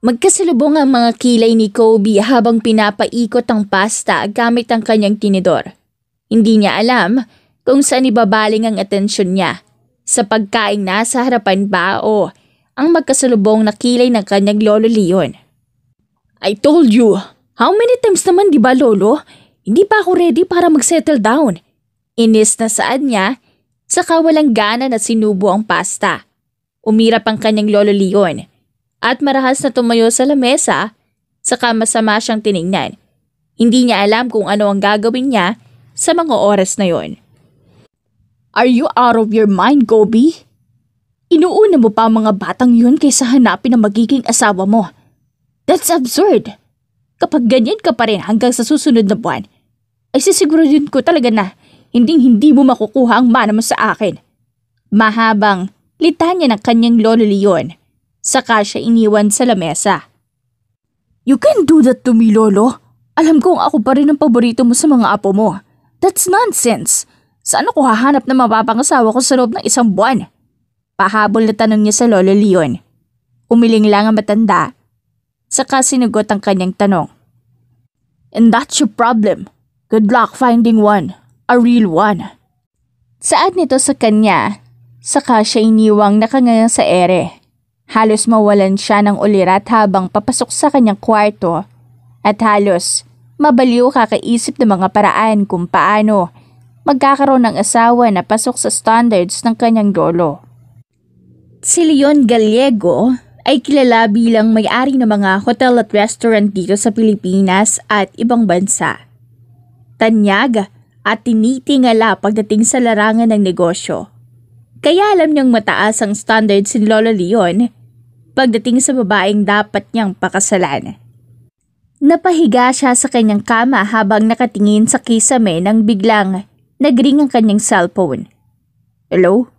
Magkasalubong ang mga kilay ni Kobe habang pinapaikot ang pasta gamit ang kanyang tinidor. Hindi niya alam kung saan ibabaling ang atensyon niya, sa pagkaing nasa harapan ba o ang magkasalubong na kilay ng kanyang lolo Leon. I told you, how many times naman di ba lolo? Hindi pa ako ready para mag-settle down. Inis na saad niya, saka walang gana na sinubo ang pasta. Umirap ang kanyang lolo Leon at marahas na tumayo sa lamesa, saka masama siyang tiningnan. Hindi niya alam kung ano ang gagawin niya sa mga oras na yon. Are you out of your mind, Kobe? Inuuna mo pa ang mga batang yun kaysa hanapin ang magiging asawa mo. That's absurd. Kapag ganyan ka pa rin hanggang sa susunod na buwan, ay sisiguraduhin ko talaga na hindi mo makukuha ang mana mo sa akin. Mahabang litanya ng kanyang lolo Leon. Saka siya iniwan sa lamesa. You can't do that to me, Lolo. Alam kong ako pa rin ang paborito mo sa mga apo mo. That's nonsense. Saan ako hahanap na mapapangasawa ko sa loob ng isang buwan? Pahabol na tanong niya sa Lolo Leon. Umiling lang ang matanda. Saka sinugot ang kanyang tanong. And that's your problem. Good luck finding one. A real one. Saad nito sa kanya, saka siya iniwang nakangayang sa ere. Halos mawalan siya ng ulirat habang papasok sa kanyang kwarto at halos mabaliw kakaisip ng mga paraan kung paano magkakaroon ng asawa na pasok sa standards ng kanyang lolo. Si Leon Gallego ay kilala bilang may-ari ng mga hotel at restaurant dito sa Pilipinas at ibang bansa. Tanyag at tinitingala pagdating sa larangan ng negosyo. Kaya alam niyang mataas ang standards ni Lolo Leon pagdating sa babaeng dapat niyang pakasalan. Napahiga siya sa kanyang kama habang nakatingin sa kisame nang biglang nagring ang kanyang cellphone. Hello?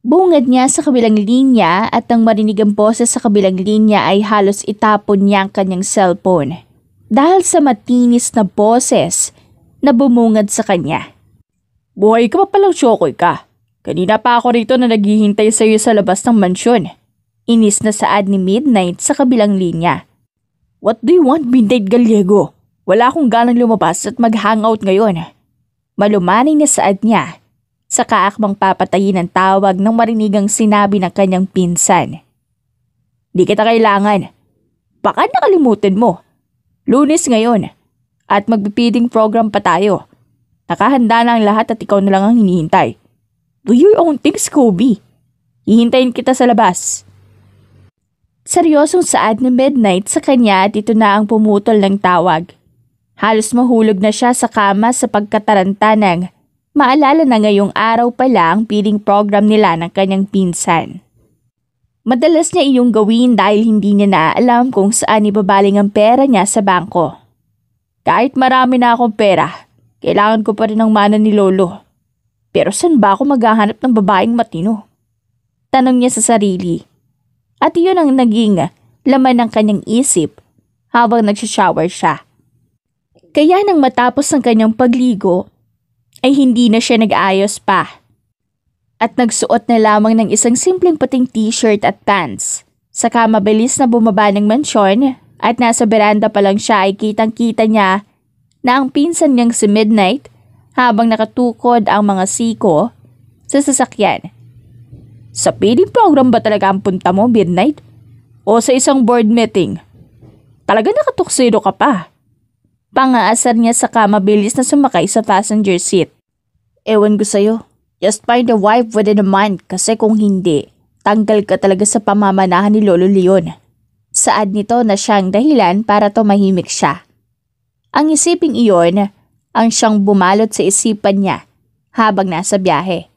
Bungad niya sa kabilang linya at nang marinig ang boses sa kabilang linya ay halos itapon niya ang kanyang cellphone dahil sa matinis na boses na bumungad sa kanya. Buhay ka pa palang syokoy ka. Kanina pa ako rito na naghihintay sa iyo sa labas ng mansyon. Inis na saad ni Midnight sa kabilang linya. What do you want, Midnight Gallego? Wala akong ganang lumabas at mag-hangout ngayon. Malumanay na saad niya. Saka akmang papatayin ang tawag nang marinig ang sinabi ng kanyang pinsan. Di kita kailangan. Baka nakalimutan mo. Lunes ngayon. At magpipiding program pa tayo. Nakahanda na ang lahat at ikaw na lang ang hinihintay. Do your own things, Kobe. Hihintayin kita sa labas. Seryosong saad ni Midnight sa kanya at ito na ang pumutol ng tawag. Halos mahulog na siya sa kama sa pagkataranta ng maalala na ngayong araw pa lang feeding program nila ng kanyang pinsan. Madalas niya iyong gawin dahil hindi niya naaalam kung saan ibabaling ang pera niya sa bangko. Kahit marami na akong pera, kailangan ko pa rin ng mana ni Lolo. Pero saan ba ako maghahanap ng babaeng matino? Tanong niya sa sarili. At iyon ang naging laman ng kanyang isip habang nagsishower siya. Kaya nang matapos ang kanyang pagligo, ay hindi na siya nag-ayos pa. At nagsuot na lamang ng isang simpleng puting t-shirt at pants. Saka mabilis na bumaba ng mansyon at nasa beranda pa lang siya ay kitang-kita niya na ang pinsan niyang si Midnight habang nakatukod ang mga siko sa sasakyan. Sa feeding program ba talaga ang punta mo, Midnight? O sa isang board meeting? Talaga nakatuksido ka pa. Pangaasar niya saka mabilis na sumakay sa passenger seat. Ewan ko sa'yo. Just find a wife within a month kasi kung hindi, tanggal ka talaga sa pamamanahan ni Lolo Leon. Saad nito na siyang dahilan para tumahimik siya. Ang isiping iyon ang siyang bumalot sa isipan niya habang nasa biyahe.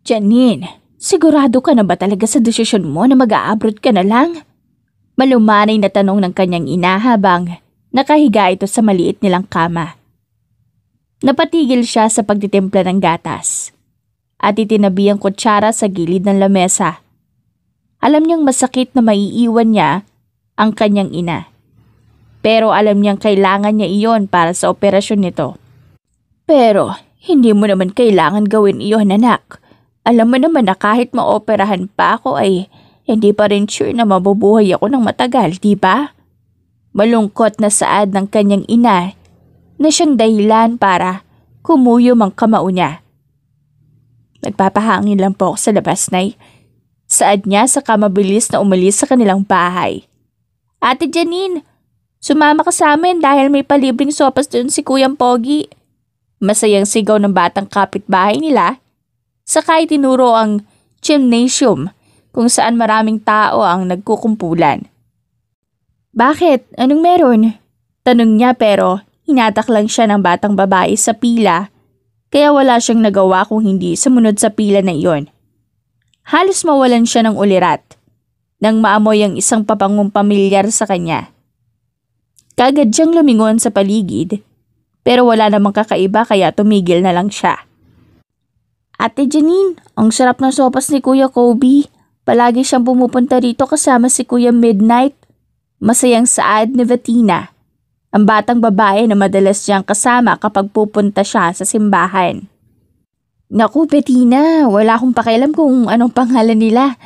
Janine, sigurado ka na ba talaga sa desisyon mo na mag-a-abroad ka na lang? Malumanay na tanong ng kanyang ina habang nakahiga ito sa maliit nilang kama. Napatigil siya sa pagtitimpla ng gatas at itinabi ang kutsara sa gilid ng lamesa. Alam niyang masakit na maiiwan niya ang kanyang ina. Pero alam niyang kailangan niya iyon para sa operasyon nito. Pero hindi mo naman kailangan gawin iyon, anak. Alam mo naman na kahit maoperahan pa ako ay hindi pa rin sure na mabubuhay ako ng matagal, di ba? Malungkot na saad ng kanyang ina na siyang dahilan para kumuyom ang kamao niya. Nagpapahangin lang po ako sa labas, Nay. Saad niya saka mabilis na umalis sa kanilang bahay. Ate Janine, sumama ka sa amin dahil may palibreng sopas doon si Kuyang Pogi. Masayang sigaw ng batang kapitbahay nila. Saka itinuro ang gymnasium kung saan maraming tao ang nagkukumpulan. Bakit? Anong meron? Tanong niya pero hinatak lang siya ng batang babae sa pila kaya wala siyang nagawa kung hindi sumunod sa pila na iyon. Halos mawalan siya ng ulirat nang maamoy ang isang papangong pamilyar sa kanya. Kagad siyang lumingon sa paligid pero wala namang kakaiba kaya tumigil na lang siya. Ate Janine, ang sarap ng sopas ni Kuya Kobe. Palagi siyang pumupunta rito kasama si Kuya Midnight. Masayang saad ni Vatina, ang batang babae na madalas siyang kasama kapag pupunta siya sa simbahan. Naku, Bettina, wala akong pakialam kung anong pangalan nila.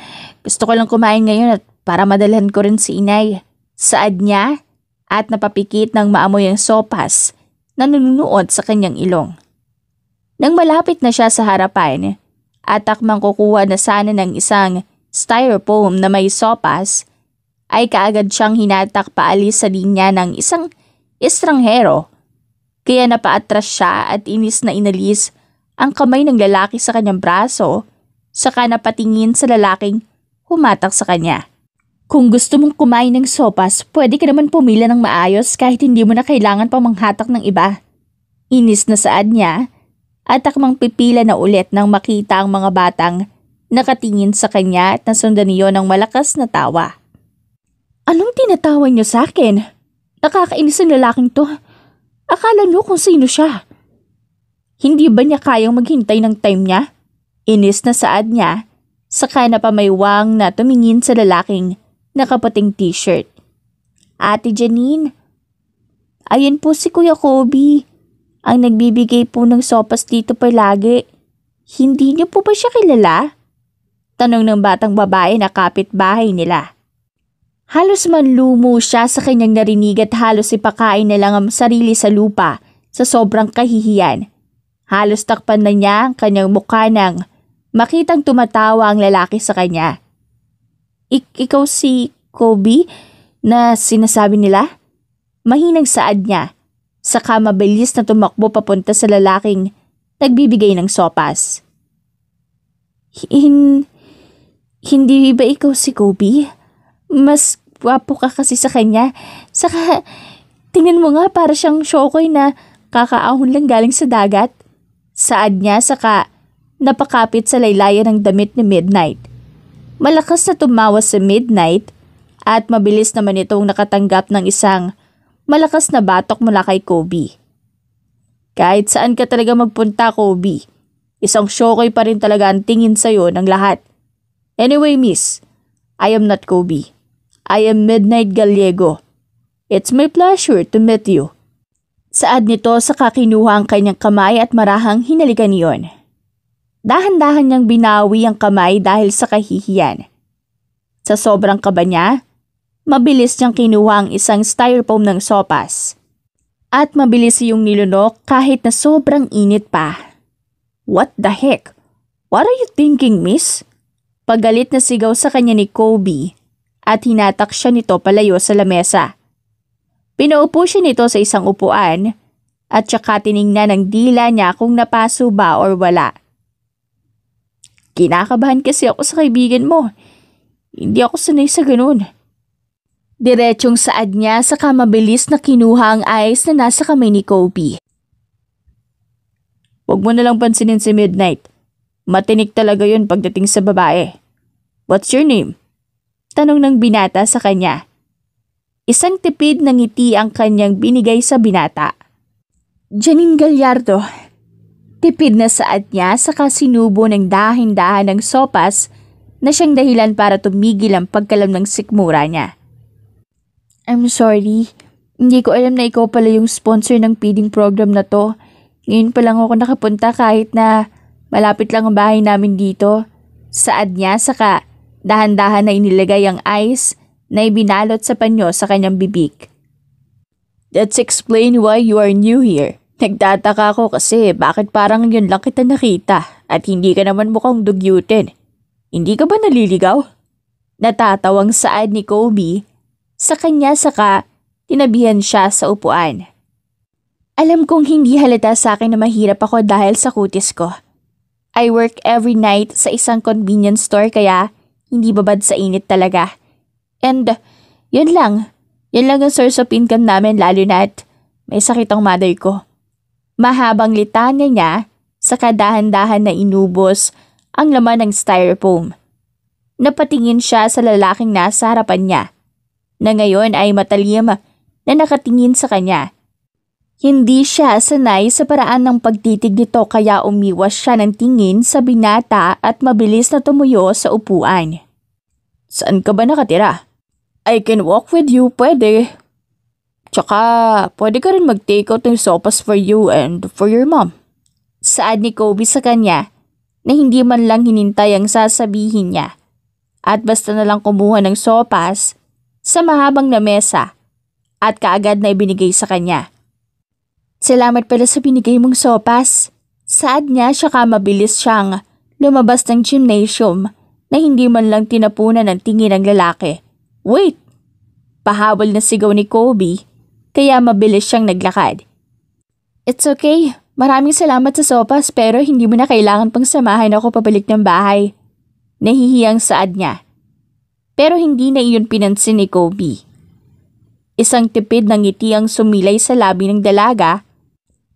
Gusto ko lang kumain ngayon at para madalhan ko rin si inay. Saad niya at napapikit ng maamoy ang sopas na nanunuot sa kanyang ilong. Nang malapit na siya sa harapan at akmang kukuha na sana ng isang styrofoam na may sopas, ay kaagad siyang hinatak paalis sa linya ng isang estranghero. Kaya napaatras siya at inis na inalis ang kamay ng lalaki sa kanyang braso, saka napatingin sa lalaking humatak sa kanya. Kung gusto mong kumain ng sopas, pwede ka naman pumila ng maayos kahit hindi mo na kailangan pang manghatak ng iba. Inis na saad niya at akmang pipila na ulit nang makita ang mga batang nakatingin sa kanya at nasundan niyo ng malakas na tawa. Anong tinatawan niyo sa akin? Nakakainis ang lalaking to. Akala niyo kung sino siya. Hindi ba niya kayang maghintay ng time niya? Inis na saad niya, saka napamaywang na tumingin sa lalaking nakaputing t-shirt. Ate Janine, ayan po si Kuya Kobe, ang nagbibigay po ng sopas dito palagi. Hindi niyo po ba siya kilala? Tanong ng batang babae na kapitbahay nila. Halos manlumo siya sa kanyang narinig at halos ipakain na lang ang sarili sa lupa sa sobrang kahihiyan. Halos takpan na niya ang kanyang mukha nang makitang tumatawa ang lalaki sa kanya. Ikaw si Kobe na sinasabi nila? Mahinang saad niya, saka mabilis na tumakbo papunta sa lalaking nagbibigay ng sopas. Hindi ba ikaw si Kobe? Mas gwapo ka kasi sa kanya. Saka, tingnan mo nga para siyang Shokoy na kakaahon lang galing sa dagat. Saad niya saka napakapit sa laylayan ng damit ni Midnight. Malakas na tumawa si Midnight at mabilis naman itong nakatanggap ng isang malakas na batok mula kay Kobe. Kahit saan ka talaga magpunta, Kobe, isang Shokoy pa rin talaga ang tingin sa'yo ng lahat. Anyway, miss, I am not Kobe. I am Midnight Gallego. It's my pleasure to meet you. Saad nito sa kakinuha ang kanyang kamay at marahang hinalikan niyon. Dahan-dahan niyang binawi ang kamay dahil sa kahihiyan. Sa sobrang kaba niya, mabilis niyang kinuha ang isang styrofoam ng sopas. At mabilis iyong nilunok kahit na sobrang init pa. What the heck? What are you thinking, miss? Pagalit na sigaw sa kanya ni Kobe at hinatak siya nito palayo sa lamesa. Pinaupo siya nito sa isang upuan at saka tiningnan ng dila niya kung napaso ba or wala. Kinakabahan kasi ako sa kaibigan mo. Hindi ako sanay sa ganun. Diretsong saad niya saka mabilis na kinuha ang ice na nasa kamay ni Kobe. Huwag mo nalang pansinin si Midnight. Matinik talaga yun pagdating sa babae. What's your name? Tanong ng binata sa kanya. Isang tipid na ngiti ang kanyang binigay sa binata. Janine Gallardo. Tipid na saad niya saka sinubo ng dahin-dahan ng sopas na siyang dahilan para tumigil ang pagkalam ng sikmura niya. I'm sorry. Hindi ko alam na ikaw pala yung sponsor ng feeding program na to. Ngayon pa lang ako nakapunta kahit na malapit lang ang bahay namin dito. Saad niya saka Dahan-dahan na inilagay ang ice na ibinalot sa panyo sa kanyang bibig. That's explain why you are new here. Nagtataka ko kasi bakit parang yun lang kita nakita at hindi ka naman mukhang dugyutin. Hindi ka ba naliligaw? Natatawang saad ni Kobe sa kanya saka tinabihan siya sa upuan. Alam kong hindi halata sa akin na mahirap ako dahil sa kutis ko. I work every night sa isang convenience store kaya hindi babad sa init talaga. And yun lang ang source of income namin lalo na at may sakit ang mother ko. Mahabang litanya niya sa kadahan-dahan na inubos ang laman ng styrofoam. Napatingin siya sa lalaking nasa harapan niya na ngayon ay matalim na nakatingin sa kanya. Hindi siya sanay sa paraan ng pagtitig nito kaya umiwas siya ng tingin sa binata at mabilis na tumuyo sa upuan. Saan ka ba nakatira? I can walk with you, pwede. Tsaka, pwede ka rin mag-take out ng sopas for you and for your mom. Saad ni Kobe sa kanya na hindi man lang hinintay ang sasabihin niya at basta na lang kumuha ng sopas sa mahabang na mesa at kaagad na ibinigay sa kanya. Salamat pala sa binigay mong sopas. Saad niya saka mabilis siyang lumabas ng gymnasium na hindi man lang tinapunan ng tingin ng lalaki. Wait! Pahabol na sigaw ni Kobe kaya mabilis siyang naglakad. It's okay. Maraming salamat sa sopas pero hindi mo na kailangan pang samahan ako pabalik ng bahay. Nahihiyang saad niya. Pero hindi na iyon pinansin ni Kobe. Isang tipid ng ngiti ang sumilay sa labi ng dalaga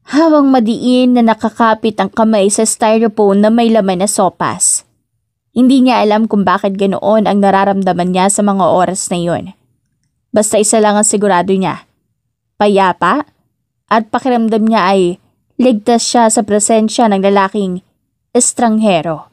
habang madiin na nakakapit ang kamay sa styrofoam na may laman na sopas. Hindi niya alam kung bakit ganoon ang nararamdaman niya sa mga oras na iyon. Basta isa lang ang sigurado niya. Payapa at pakiramdam niya ay ligtas siya sa presensya ng lalaking estranghero.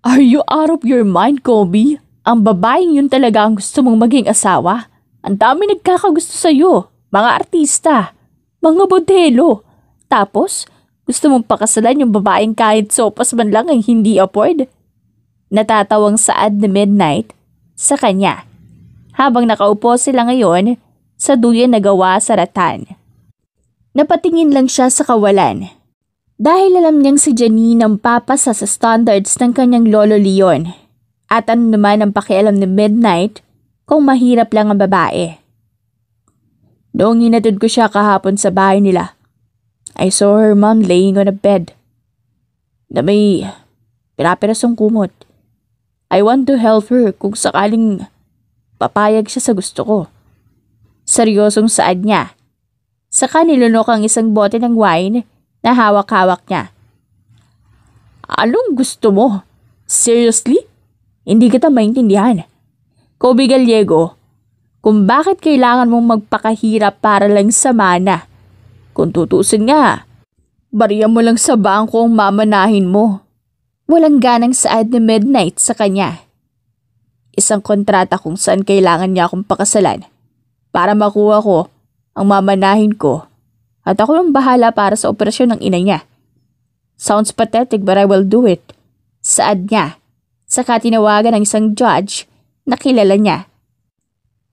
Are you out of your mind, Kobe? Ang babaeng yun talaga ang gusto mong maging asawa. Ang dami nagkakagusto sa'yo. Mga artista, mga modelo. Tapos, gusto mong pakasalan yung babaeng kahit sopas man lang ang hindi afford? Natatawang saad ni Midnight sa kanya. Habang nakaupo sila ngayon sa duyan na gawa sa ratan. Napatingin lang siya sa kawalan. Dahil alam niyang si Janine ang papasa sa standards ng kanyang lolo Leon. At ano naman ang pakialam ni Midnight kung mahirap lang ang babae. Noong hinatid ko siya kahapon sa bahay nila, I saw her mom laying on a bed na may pira-pirasong kumot. I want to help her kung sakaling papayag siya sa gusto ko. Seryosong saad niya. Saka nilunok ang isang bote ng wine na hawak-hawak niya. Anong gusto mo? Seriously? Hindi kita maintindihan. Kobe Gallego, kung bakit kailangan mong magpakahirap para lang sa mana? Kung tutusin nga, bariya mo lang sa bangko ang mamanahin mo. Walang ganang saad ni Midnight sa kanya. Isang kontrata kung saan kailangan niya akong pakasalan para makuha ko ang mamanahin ko at ako lang bahala para sa operasyon ng ina niya. Sounds pathetic but I will do it. Saad niya. Saka tinawagan ng isang judge na kilala niya.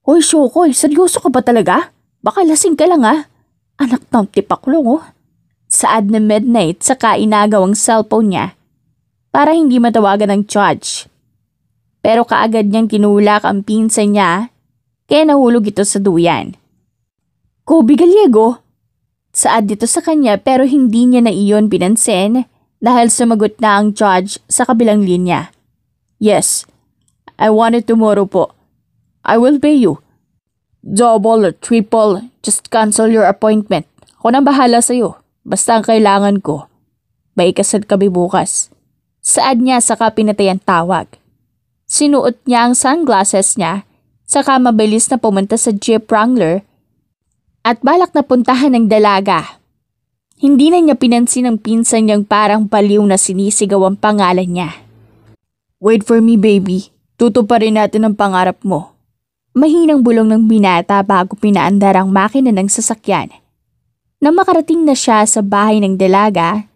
Hoy Shokoy, seryoso ka ba talaga? Baka lasing ka lang ah. Anak ng tipaklong oh. Saad na Midnight saka inagaw ang cellphone niya para hindi matawagan ng judge. Pero kaagad niyang tinulak ang pinsan niya kaya nahulog ito sa duyan. Kobe Gallego! Saad dito sa kanya pero hindi niya na iyon pinansin dahil sumagot na ang judge sa kabilang linya. Yes, I want it tomorrow po. I will pay you. Double or triple, just cancel your appointment. Ako nang bahala sa'yo. Basta ang kailangan ko. May ikasal kami bukas. Saad niya saka pinatay ang tawag. Sinuot niya ang sunglasses niya saka mabilis na pumunta sa Jeep Wrangler at balak na puntahan ng dalaga. Hindi na niya pinansin ang pinsan niyang parang baliw na sinisigaw ang pangalan niya. Wait for me baby, tutuparin natin ang pangarap mo. Mahinang bulong ng binata bago pinaandar ang makina ng sasakyan. Nang makarating na siya sa bahay ng dalaga,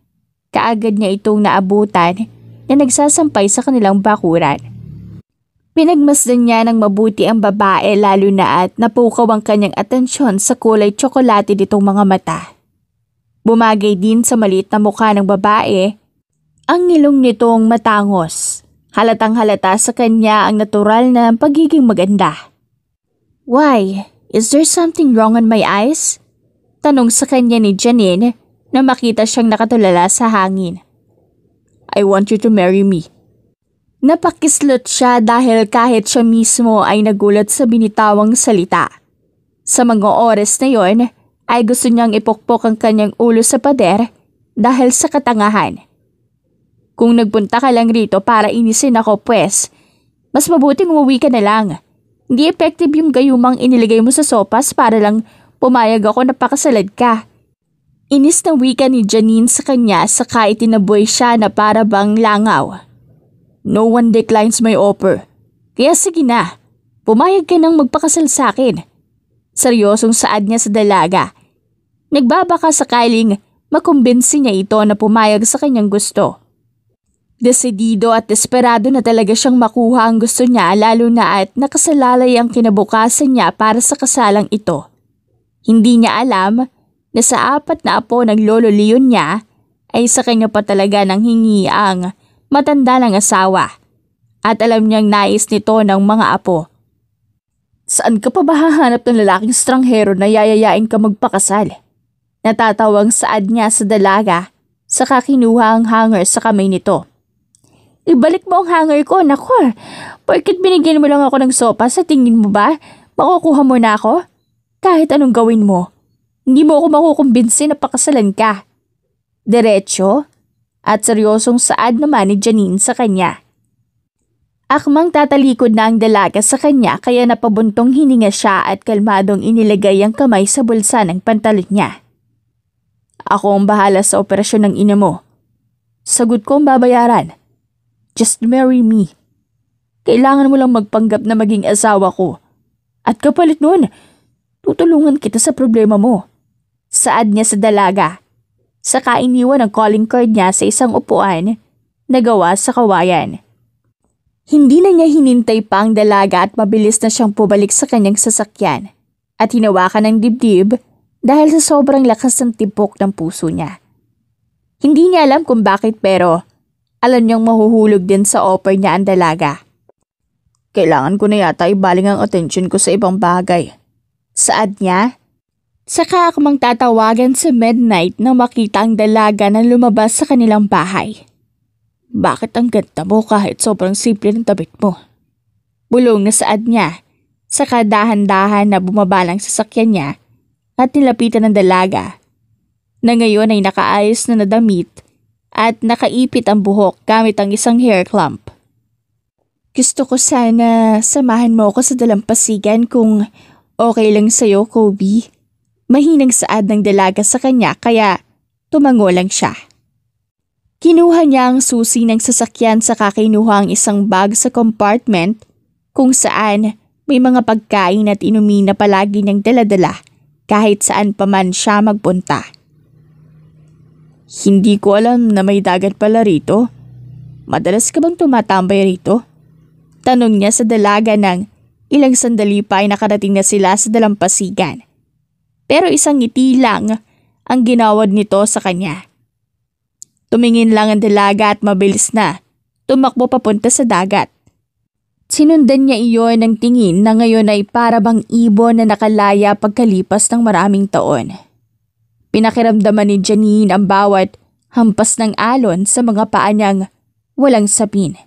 kaagad niya itong naabutan na nagsasampay sa kanilang bakuran. Pinagmasdan niya ng mabuti ang babae lalo na at napukaw ang kanyang atensyon sa kulay tsokolate nitong mga mata. Bumagay din sa maliit na mukha ng babae ang ngilong nitong matangos. Halatang halata sa kanya ang natural na pagiging maganda. "Why? Is there something wrong on my eyes?" Tanong sa kanya ni Janine na makita siyang nakatulala sa hangin. "I want you to marry me." Napakislot siya dahil kahit siya mismo ay nagulat sa binitawang salita. Sa mga oras na yon ay gusto niyang ipokpok ang kanyang ulo sa pader dahil sa katangahan. "Kung nagpunta ka lang rito para inisin ako pues, mas mabuting umuwi ka na lang. Hindi effective yung gayumang iniligay mo sa sopas para lang pumayag ako na pakasalad ka." Inis na wika ni Janine sa kanya saka itinaboy siya na para bang langaw. "No one declines my offer. Kaya sige na, pumayag ka nang magpakasal sa akin." Seryosong saad niya sa dalaga. Nagbabaka sakaling makumbinsi niya ito na pumayag sa kanyang gusto. Desidido at desperado na talaga siyang makuha ang gusto niya lalo na at nakasalalay ang kinabukasan niya para sa kasalang ito. Hindi niya alam na sa 4 na apo ng lolo Leon niya ay sa kanya pa talaga nang hingi ang matanda ng asawa at alam niyang nais nito ng mga apo. "Saan ka pa ba hahanap ng lalaking stranghero na yayayain ka magpakasal?" Natatawang saad niya sa dalaga saka kinuha ang hanger sa kamay nito. "Ibalik mo ang hanger ko, naku. Porket binigyan mo lang ako ng sopa, sa tingin mo ba makukuha mo na ako? Kahit anong gawin mo, hindi mo ako makukumbinsi na pakasalan ka." Diretso at seryosong saad naman ni Janine sa kanya. Akmang tatalikod na ang dalaga sa kanya kaya napabuntong hininga siya at kalmadong inilagay ang kamay sa bulsa ng pantalon niya. "Ako ang bahala sa operasyon ng ina mo. Sagot ko ang babayaran. Just marry me. Kailangan mo lang magpanggap na maging asawa ko. At kapalit nun, tutulungan kita sa problema mo." Saad niya sa dalaga. Saka iniwan ang calling card niya sa isang upuan na gawa sa kawayan. Hindi na niya hinintay pa ang dalaga at mabilis na siyang pubalik sa kanyang sasakyan at hinawakan ng dibdib dahil sa sobrang lakas ng tibok ng puso niya. Hindi niya alam kung bakit pero alam niyang mahuhulog din sa offer niya ang dalaga. "Kailangan ko na yata ibaling ang atensyon ko sa ibang bagay." Saad niya. Saka akmang tatawagan sa midnight nang makita ang dalaga na lumabas sa kanilang bahay. "Bakit ang ganda mo kahit sobrang simple ng tabit mo?" Bulong na saad niya. Saka dahan-dahan na bumaba lang sa sasakyan niya at nilapitan ng dalaga na ngayon ay nakaayos na nadamit at nakaipit ang buhok gamit ang isang hair clamp. "Gusto ko sana samahan mo ako sa dalampasigan kung okay lang sa'yo, Kobe." Mahinang saad ng dalaga sa kanya kaya tumango lang siya. Kinuha niya ang susi ng sasakyan saka kinuha ang isang bag sa compartment kung saan may mga pagkain at inumin na palagi niyang daladala kahit saan pa man siya magpunta. "Hindi ko alam na may dagat pala rito. Madalas ka bang tumatambay rito?" Tanong niya sa dalaga nang ilang sandali pa ay nakarating na sila sa dalampasigan. Pero isang ngiti lang ang ginawad nito sa kanya. Tumingin lang ang dalaga at mabilis na tumakbo papunta sa dagat. Sinundan niya iyon ng tingin na ngayon ay para bang ibon na nakalaya pagkalipas ng maraming taon. Pinakiramdaman ni Janine ang bawat hampas ng alon sa mga paa niyang walang sapin.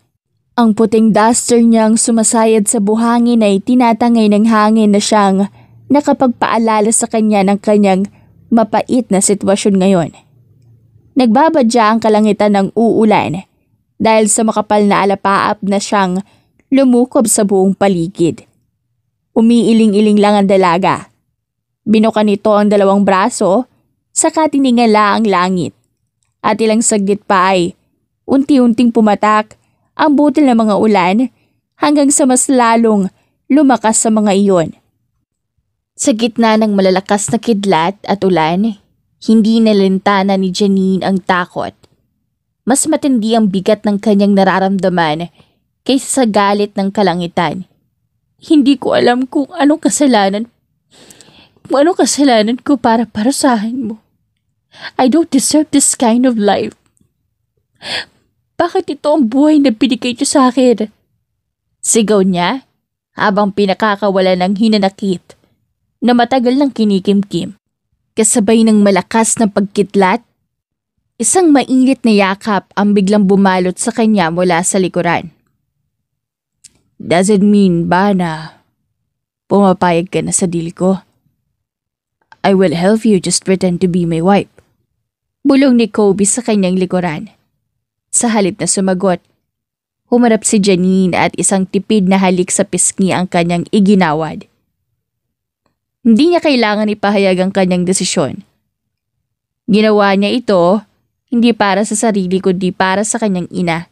Ang puting duster niyang sumasayad sa buhangin ay tinatangay ng hangin na siyang nakapagpaalala sa kanya ng kanyang mapait na sitwasyon ngayon. Nagbabadya ang kalangitan ng uulan dahil sa makapal na alapaap na siyang lumukob sa buong paligid. Umiiling-iling lang ang dalaga. Binuka nito ang dalawang braso, saka tiningala ang langit. At ilang saglit pa ay unti-unting pumatak ang butil ng mga ulan hanggang sa mas lalong lumakas sa mga iyon. Sa gitna ng malalakas na kidlat at ulan, hindi nalintana ni Janine ang takot. Mas matindi ang bigat ng kanyang nararamdaman kaysa sa galit ng kalangitan. Hindi ko alam kung anong kasalanan ko para parusahan mo. I don't deserve this kind of life. Bakit ito ang buhay na binigay niyo sa akin? Sigaw niya habang pinakakawala ng hinanakit na matagal ng kinikimkim. Kasabay ng malakas na pagkitlat, isang mainit na yakap ang biglang bumalot sa kanya mula sa likuran. Doesn't mean ba na pumapayag ka na sa deal ko? I will help you, just pretend to be my wife. Bulong ni Kobe sa kanyang likuran. Sa halip na sumagot, humarap si Janine at isang tipid na halik sa pisngi ang kanyang iginawad. Hindi niya kailangan ipahayag ang kanyang desisyon. Ginawa niya ito hindi para sa sarili kundi para sa kanyang ina.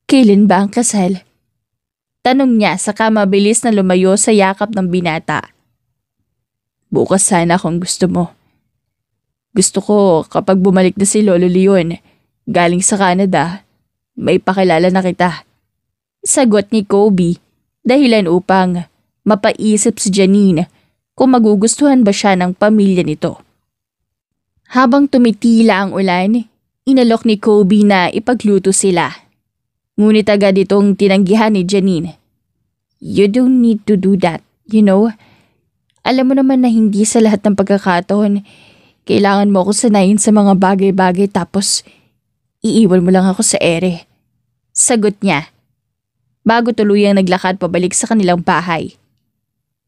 Kailan ba ang kasal? Tanong niya saka mabilis na lumayo sa yakap ng binata. Bukas sana kung gusto mo. Gusto ko kapag bumalik na si Lolo Leon galing sa Canada, may pakilala na kita. Sagot ni Kobe dahilan upang mapaisip si Janine kung magugustuhan ba siya ng pamilya nito. Habang tumitila ang ulan, inalok ni Kobe na ipagluto sila. Ngunit agad itong tinanggihan ni Janine. You don't need to do that, you know? Alam mo naman na hindi sa lahat ng pagkakataon kailangan mo ako sanayin sa mga bagay-bagay tapos iiwan mo lang ako sa ere. Sagot niya, bago tuluyang naglakad pabalik sa kanilang bahay.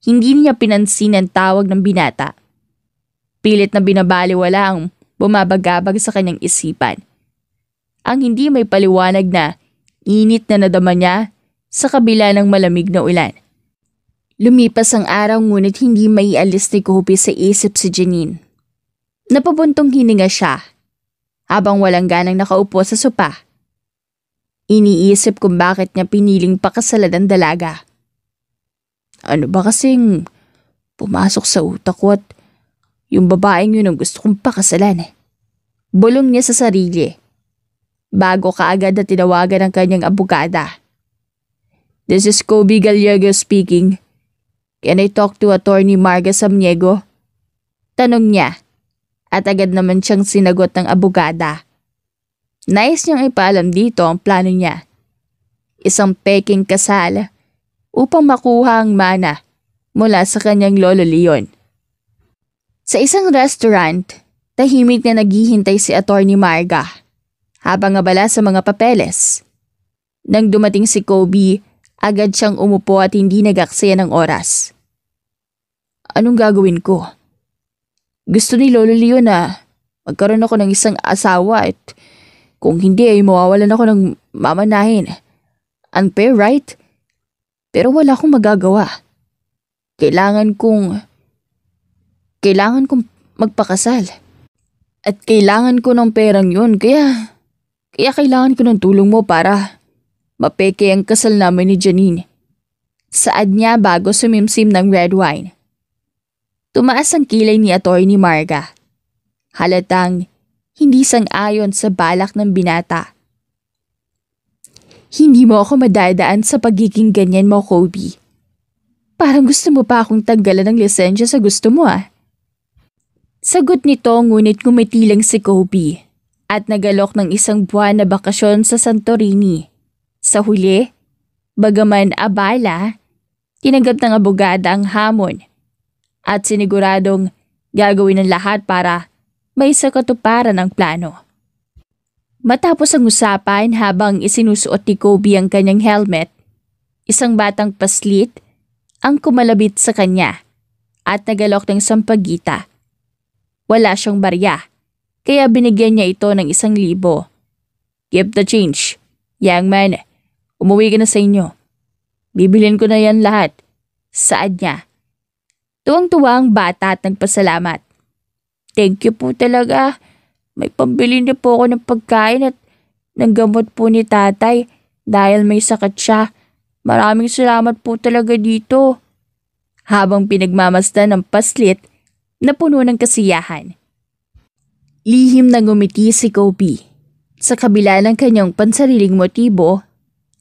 Hindi niya pinansin ang tawag ng binata. Pilit na binabaliwala ang bumabagabag sa kanyang isipan. Ang hindi may paliwanag na init na nadama niya sa kabila ng malamig na ulan. Lumipas ang araw ngunit hindi maialis ni Kobe sa isip si Janine. Napabuntong hininga siya habang walang ganang nakaupo sa sopa. Iniisip kung bakit niya piniling pakasalan ang dalaga. Ano ba kasing pumasok sa utak ko at yung babaeng yun ang gusto kong pakasalan? Bulong niya sa sarili. Bago kaagad na tinawagan ang kanyang abogada. This is Kobe Gallego speaking. Can I talk to Attorney Marga Samniego? Tanong niya at agad naman siyang sinagot ng abogada. Nais niyang ipaalam dito ang plano niya. Isang peking kasal upang makuha ang mana mula sa kanyang Lolo Leon. Sa isang restaurant, tahimik na naghihintay si Attorney Marga habang abala sa mga papeles. Nang dumating si Kobe, agad siyang umupo at hindi nag-aksaya ng oras. Anong gagawin ko? Gusto ni Lolo Leon na magkaroon ako ng isang asawa at kung hindi ay mawawalan ako ng mamanahin. Unfair, right? Pero wala akong magagawa. Kailangan kong magpakasal. At kailangan ko ng perang yun kaya kailangan ko ng tulong mo para mapeke ang kasal namin ni Janine. Saad niya bago sumimsim ng red wine. Tumaas ang kilay ni Attorney Marga. Halatang hindi sang-ayon sa balak ng binata. Hindi mo ako madadaan sa pagiging ganyan mo, Kobe. Parang gusto mo pa akong tanggalan ng lisensya sa gusto mo ah. Sagot nito ngunit ngumiti lang si Kobe at nagalok ng isang buwan na bakasyon sa Santorini. Sa huli, bagaman abala, tinanggap ng abogada ang hamon at siniguradong gagawin ng lahat para may sakatuparan ng plano. Matapos ang usapan habang isinusuot ni Kobe ang kanyang helmet, isang batang paslit ang kumalabit sa kanya at nagalok ng sampagita. Wala siyang barya, kaya binigyan niya ito ng 1,000. Give the change. Young man, umuwi ka na sa inyo. Bibilhin ko na yan lahat. Saad niya. Tuwang-tuwa ang bata at nagpasalamat. Thank you po talaga. May pambili na po ako ng pagkain at ng gamot po ni tatay dahil may sakit siya. Maraming salamat po talaga dito. Habang pinagmamasdan ng paslit na puno ng kasiyahan. Lihim na ngumiti si Kobe. Sa kabila ng kanyang pansariling motibo,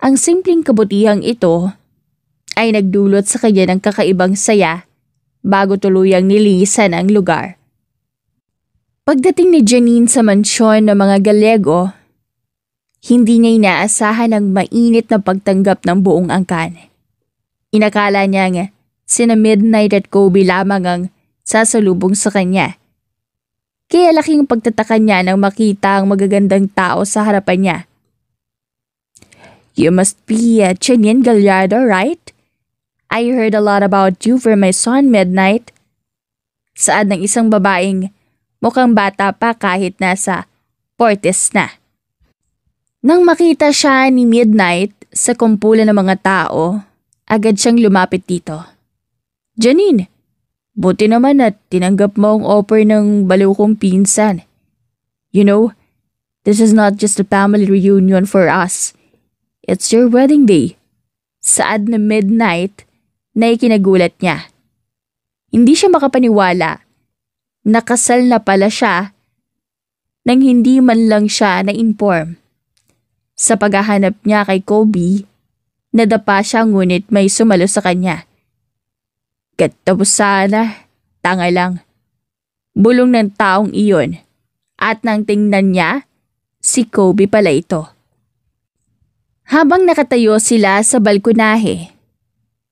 Ang simpleng kabutihang ito ay nagdulot sa kanya ng kakaibang saya bago tuluyang nilisan ang lugar. Pagdating ni Janine sa mansyon ng mga Gallego, hindi niya inaasahan ang mainit na pagtanggap ng buong angkan. Inakala niya sina Midnight at Kobe lamang ang sasalubong sa kanya. Kaya laking pagtataka niya nang makita ang magagandang tao sa harapan niya. "You must be Janine Gallardo, right? I heard a lot about you from my son, Midnight." Saad ng isang babaeng mukhang bata pa kahit nasa 40s na. Nang makita siya ni Midnight sa kumpulan ng mga tao, agad siyang lumapit dito. "Janine, buti naman at tinanggap mo ang offer ng baliw kong pinsan. You know, this is not just a family reunion for us. It's your wedding day." Saad na Midnight na ikinagulat niya. Hindi siya makapaniwala. Nakasal na pala siya nang hindi man lang siya na-inform. Sa paghahanap niya kay Kobe, nadapa siya ngunit may sumalo sa kanya. "Katapos sana, tanga lang." Bulong ng taong iyon at nang tingnan niya, si Kobe pala ito. Habang nakatayo sila sa balkonahe,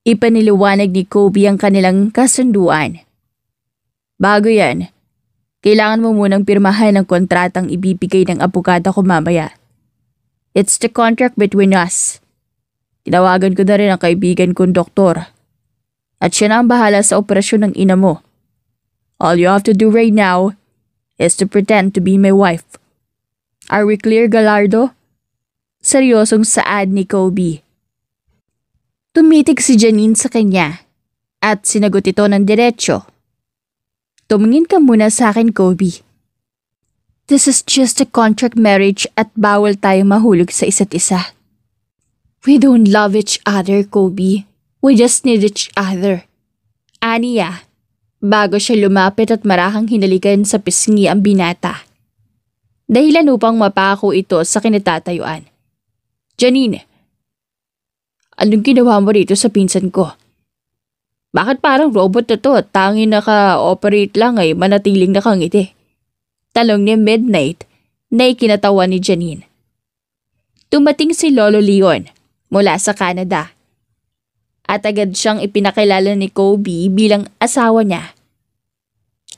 ipaniliwanag ni Kobe ang kanilang kasunduan. "Bago yan, kailangan mo munang pirmahan ang kontratang ibibigay ng abogado ko mamaya. It's the contract between us. Tinawagan ko na rin ang kaibigan kong doktor. At siya na ang bahala sa operasyon ng ina mo. All you have to do right now is to pretend to be my wife. Are we clear, Gallardo?" Seryosong saad ni Kobe. Tumitig si Janine sa kanya at sinagot ito ng diretsyo. "Tumingin ka muna sa akin, Kobe. This is just a contract marriage at bawal tayong mahulog sa isa't isa. We don't love each other, Kobe. We just need each other." Aniya, bago siya lumapit at marahang hinalikan sa pisngi ang binata. Dahilan upang mapako ito sa kinatatayuan. "Janine, anong ginawa mo rito sa pinsan ko? Bakit parang robot na to at tanging naka-operate lang ay manatiling nakangiti?" Talong ni Midnight na ikinatawa ni Janine. Tumating si Lolo Leon mula sa Canada at agad siyang ipinakilala ni Kobe bilang asawa niya.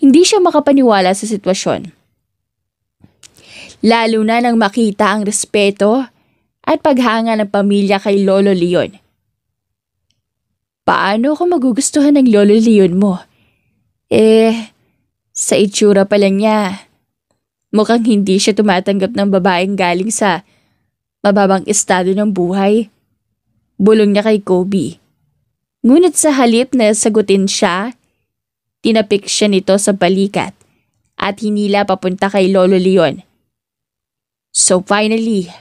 Hindi siya makapaniwala sa sitwasyon. Lalo na nang makita ang respeto at paghanga ng pamilya kay Lolo Leon. "Paano ako magugustuhan ng Lolo Leon mo? Sa itsura pa lang niya, mukhang hindi siya tumatanggap ng babaeng galing sa mababang estado ng buhay." Bulong niya kay Kobe. Ngunit sa halip na sagutin siya, tinapik siya nito sa balikat at hinila papunta kay Lolo Leon. "So finally,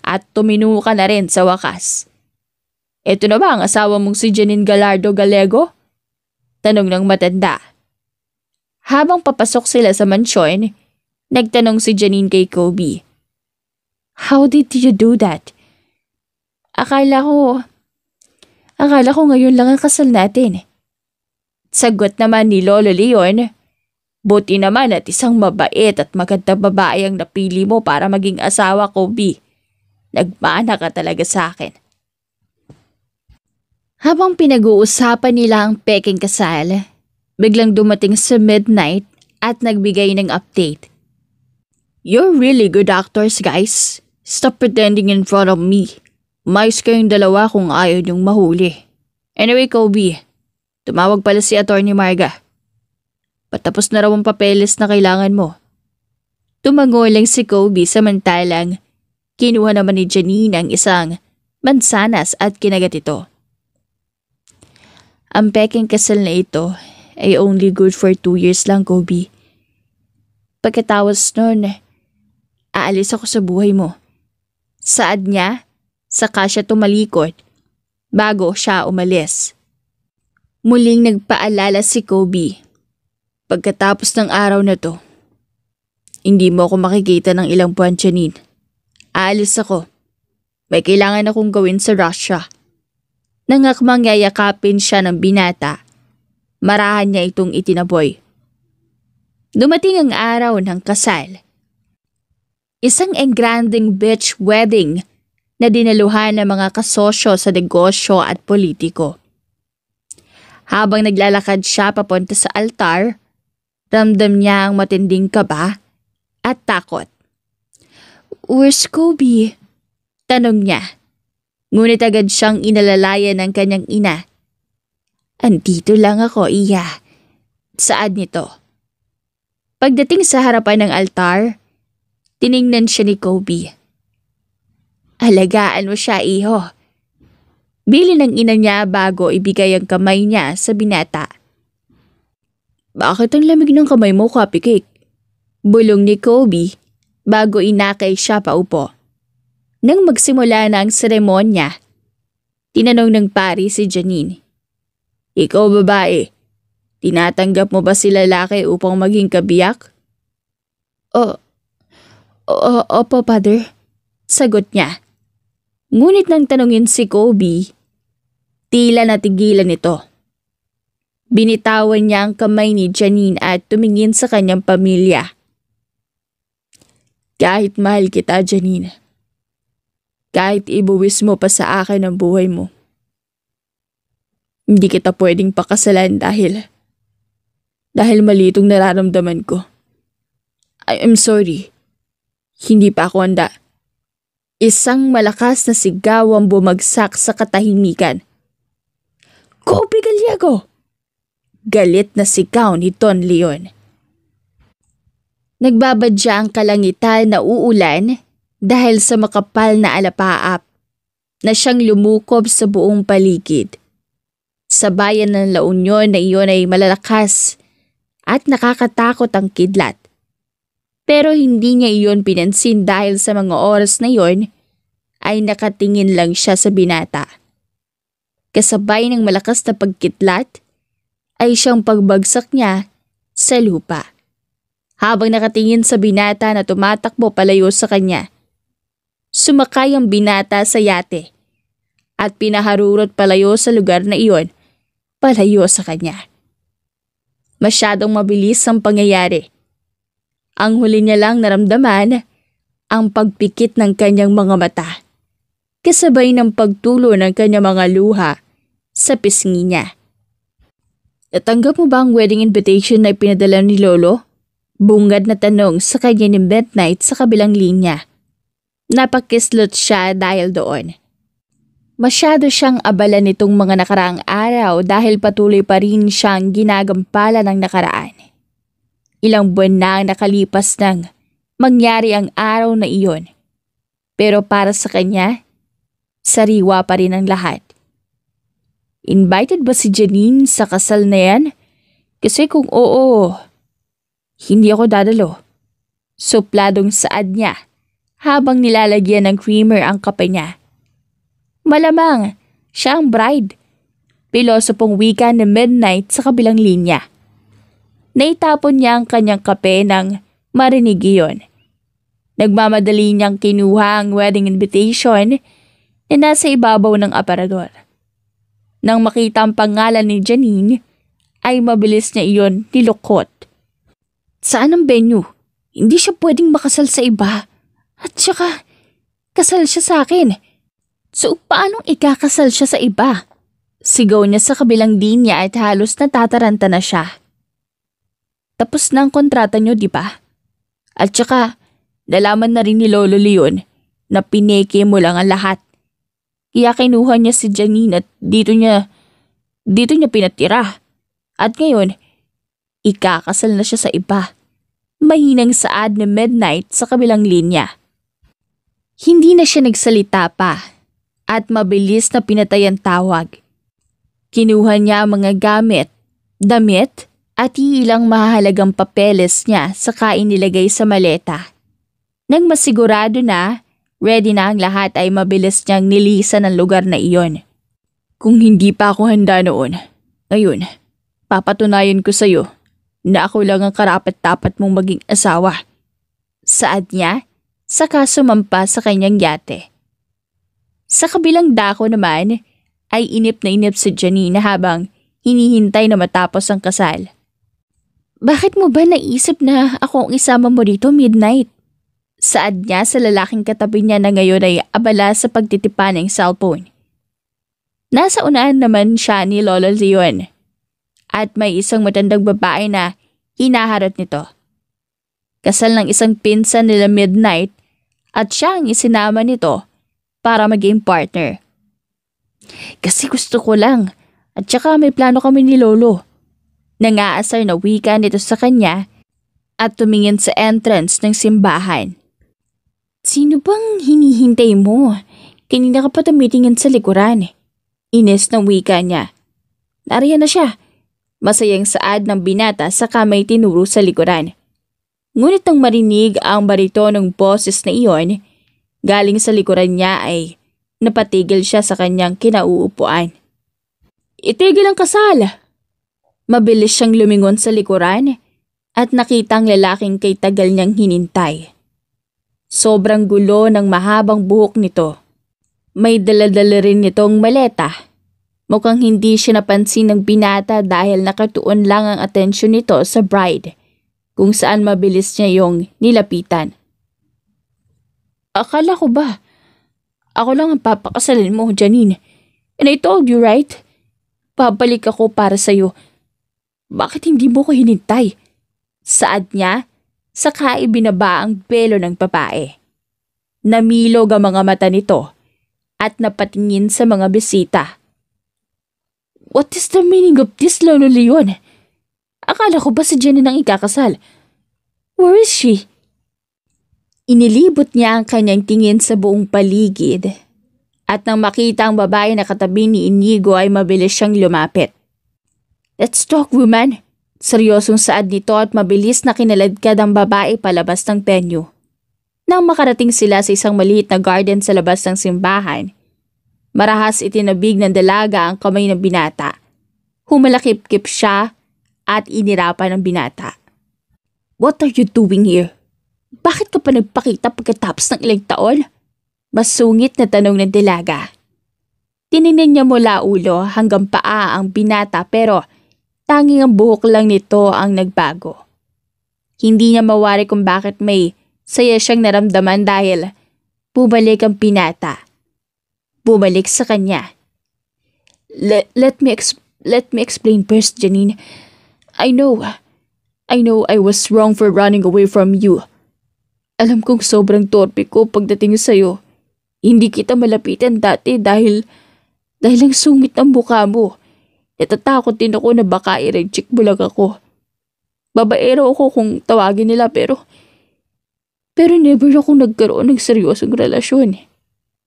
at tumino ka na rin sa wakas. Ito na ba ang asawa mong si Janine Gallardo Gallego?" Tanong ng matanda. Habang papasok sila sa mansyon, nagtanong si Janine kay Kobe. "How did you do that? Akala ko ngayon lang ang kasal natin." Sagot naman ni Lolo Leon, "Buti naman at isang mabait at magandang babae ang napili mo para maging asawa, Kobe. Nagmana ka talaga sa akin." Habang pinag-uusapan nila ang peking kasal, biglang dumating si Midnight at nagbigay ng update. "You're really good actors, guys. Stop pretending in front of me. Mais kayong dalawa kung ayaw niyong mahuli. Anyway, Kobe, tumawag pala si Attorney Marga. Patapos na raw ang papeles na kailangan mo." Tumango lang si Kobe samantalang kinuha naman ni Janine ang isang mansanas at kinagat ito. "Ang peking kasal na ito ay only good for 2 years lang, Kobe. Pagkatapos nun, aalis ako sa buhay mo." Saad niya, saka siya tumalikod bago siya umalis. Muling nagpaalala si Kobe. "Pagkatapos ng araw na to, hindi mo ako makikita ng ilang buwan, Janine. Aalis ako. May kailangan akong gawin sa Russia. Nangakmang yayakapin siya ng binata. Marahan niya itong itinaboy. Dumating ang araw ng kasal. Isang engranding beach wedding na dinaluhan ng mga kasosyo sa negosyo at politiko. Habang naglalakad siya papunta sa altar, ramdam niya ang matinding kaba at takot. "Where's Kobe?" tanong niya. Ngunit agad siyang inalalayan ng kanyang ina. "Andito lang ako, iya." Saad nito. Pagdating sa harapan ng altar, tiningnan siya ni Kobe. "Alagaan mo siya, iho." Bili ng ina niya bago ibigay ang kamay niya sa binata. "Bakit ang lamig ng kamay mo, cupcake?" Bulong ni Kobe bago inakay siya paupo. Nang magsimula na ang seremonya, tinanong ng pari si Janine. "Ikaw babae, tinatanggap mo ba si lalaki upang maging kabiyak?" Opo, Father," sagot niya. Ngunit nang tanungin si Kobe, tila natigilan ito. Binitawan niya ang kamay ni Janine at tumingin sa kanyang pamilya. "Kahit mahal kita, Janine. Kahit ibuwis mo pa sa akin ang buhay mo. Hindi kita pwedeng pakasalan dahil mali itong nararamdaman ko. I'm sorry. Hindi pa ako handa." Isang malakas na sigaw ang bumagsak sa katahimikan. "Kobe Gallego!" Galit na sigaw ni Don Leon. Nagbabadya ang kalangitan na uulan dahil sa makapal na alapaap na siyang lumukob sa buong paligid. Sa bayan ng La Union na iyon ay malalakas at nakakatakot ang kidlat. Pero hindi niya iyon pinansin dahil sa mga oras na iyon ay nakatingin lang siya sa binata. Kasabay ng malakas na pagkidlat ay siyang pagbagsak niya sa lupa. Habang nakatingin sa binata na tumatakbo palayo sa kanya, sumakay ang binata sa yate at pinaharurot palayo sa lugar na iyon, palayo sa kanya. Masyadong mabilis ang pangyayari. Ang huli niya lang naramdaman ang pagpikit ng kanyang mga mata, kasabay ng pagtulo ng kanyang mga luha sa pisngi niya. "Natanggap mo ba ang wedding invitation na pinadala ni Lolo?" Bungad na tanong sa kanya ni Midnight sa kabilang linya. Napakislot siya dahil doon. Masyado siyang abala nitong mga nakaraang araw dahil patuloy pa rin siyang ginagampalan ng nakaraan. Ilang buwan na ang nakalipas nang mangyari ang araw na iyon. Pero para sa kanya, sariwa pa rin ang lahat. Invited ba si Janine sa kasal na yan? Kasi kung oo, hindi ako dadalo. Supladong saad niya habang nilalagyan ng creamer ang kape niya. Malamang siya ang bride. Pilosopong wika ni Midnight sa kabilang linya. Naitapon niya ang kanyang kape nang marinig iyon. Nagmamadali niyang kinuha ang wedding invitation na nasa ibabaw ng aparador. Nang makita ang pangalan ni Janine, ay mabilis niya iyon nilukot. Saan ang venue? Hindi siya pwedeng makasal sa iba. At saka, kasal siya sa akin. So paanong ikakasal siya sa iba? Sigaw niya sa kabilang linya at halos natataranta na siya. Tapos na ang kontrata niyo, di ba? At saka, nalaman na rin ni Lolo Leon na pineke mo lang ang lahat. Kaya kinuha niya si Janine at dito niya pinatira. At ngayon, ikakasal na siya sa iba. Mahinang saad ni Midnight sa kabilang linya. Hindi na siya nagsalita pa at mabilis na pinatay ang tawag. Kinuha niya ang mga gamit, damit at ilang mahalagang papeles niya saka inilagay sa maleta. Nang masigurado na, ready na ang lahat ay mabilis niyang nilisan ang lugar na iyon. Kung hindi pa ako handa noon, ngayon, papatunayan ko sa'yo na ako lang ang karapat-dapat mong maging asawa. Saad niya, saka sumampa sa kanyang yate. Sa kabilang dako naman ay inip na inip si Janine habang hinihintay na matapos ang kasal. Bakit mo ba naisip na ako ang isama mo dito midnight? Saad niya sa lalaking katabi niya na ngayon ay abala sa pagtitipa ng cellphone. Nasa unahan naman siya ni Lolo Leon at may isang matandang babae na hinaharap nito. Kasal ng isang pinsan nila Midnight at siya ang isinama nito para maging partner. Kasi gusto ko lang at saka may plano kami ni Lolo. Nangaasar na wika nito sa kanya at tumingin sa entrance ng simbahan. Sino bang hinihintay mo? Kanina ka pa tumitingin sa likuran. Inis ng wika niya. Nariyan na siya. Masayang saad ng binata sa kamay tinuro sa likuran. Ngunit nang marinig ang baritonong boses na iyon, galing sa likuran niya ay napatigil siya sa kanyang kinauupuan. Itigil ang kasal! Mabilis siyang lumingon sa likuran at nakita ang lalaking kay tagal niyang hinintay. Sobrang gulo ng mahabang buhok nito. May daladala rin nitong maleta. Mukhang hindi siya napansin ng binata dahil nakatuon lang ang atensyon nito sa bride, kung saan mabilis niya yung nilapitan. Akala ko ba? Ako lang ang papakasalin mo, Janine. And I told you, right? Pabalik ako para sa'yo. Bakit hindi mo ko hinintay? Saad niya, saka ibinaba ang belo ng babae. Namilog ang mga mata nito at napatingin sa mga bisita. What is the meaning of this, Lolo Leon? Akala ko ba si Jenny nang ikakasal? Where is she? Inilibot niya ang kanyang tingin sa buong paligid at nang makita ang babae na katabi ni Inigo ay mabilis siyang lumapit. Let's talk, woman. Seryosong saad nito at mabilis na kinaladkad ang babae palabas ng venue. Nang makarating sila sa isang maliit na garden sa labas ng simbahan, marahas itinabig ng dalaga ang kamay ng binata. Humalakip-kip siya at inirapan ng binata. What are you doing here? Bakit ka pa nagpakita pagkatapos ng ilang taon? Masungit na tanong ng dalaga. Tinignan niya mula ulo hanggang paa ang binata pero tanging ang buhok lang nito ang nagbago. Hindi niya mawari kung bakit may saya siyang naramdaman dahil bumalik ang binata. Bumalik sa kanya. Let me explain first, Janine. I know I was wrong for running away from you. Alam kong sobrang torpe ko pagdating sa'yo. Hindi kita malapitan dati dahil ang sungit ng mukha mo. Natatakot din ako na baka i-reject mo lang ako. Babaero ako kung tawagin nila pero never akong nagkaroon ng seryosong relasyon.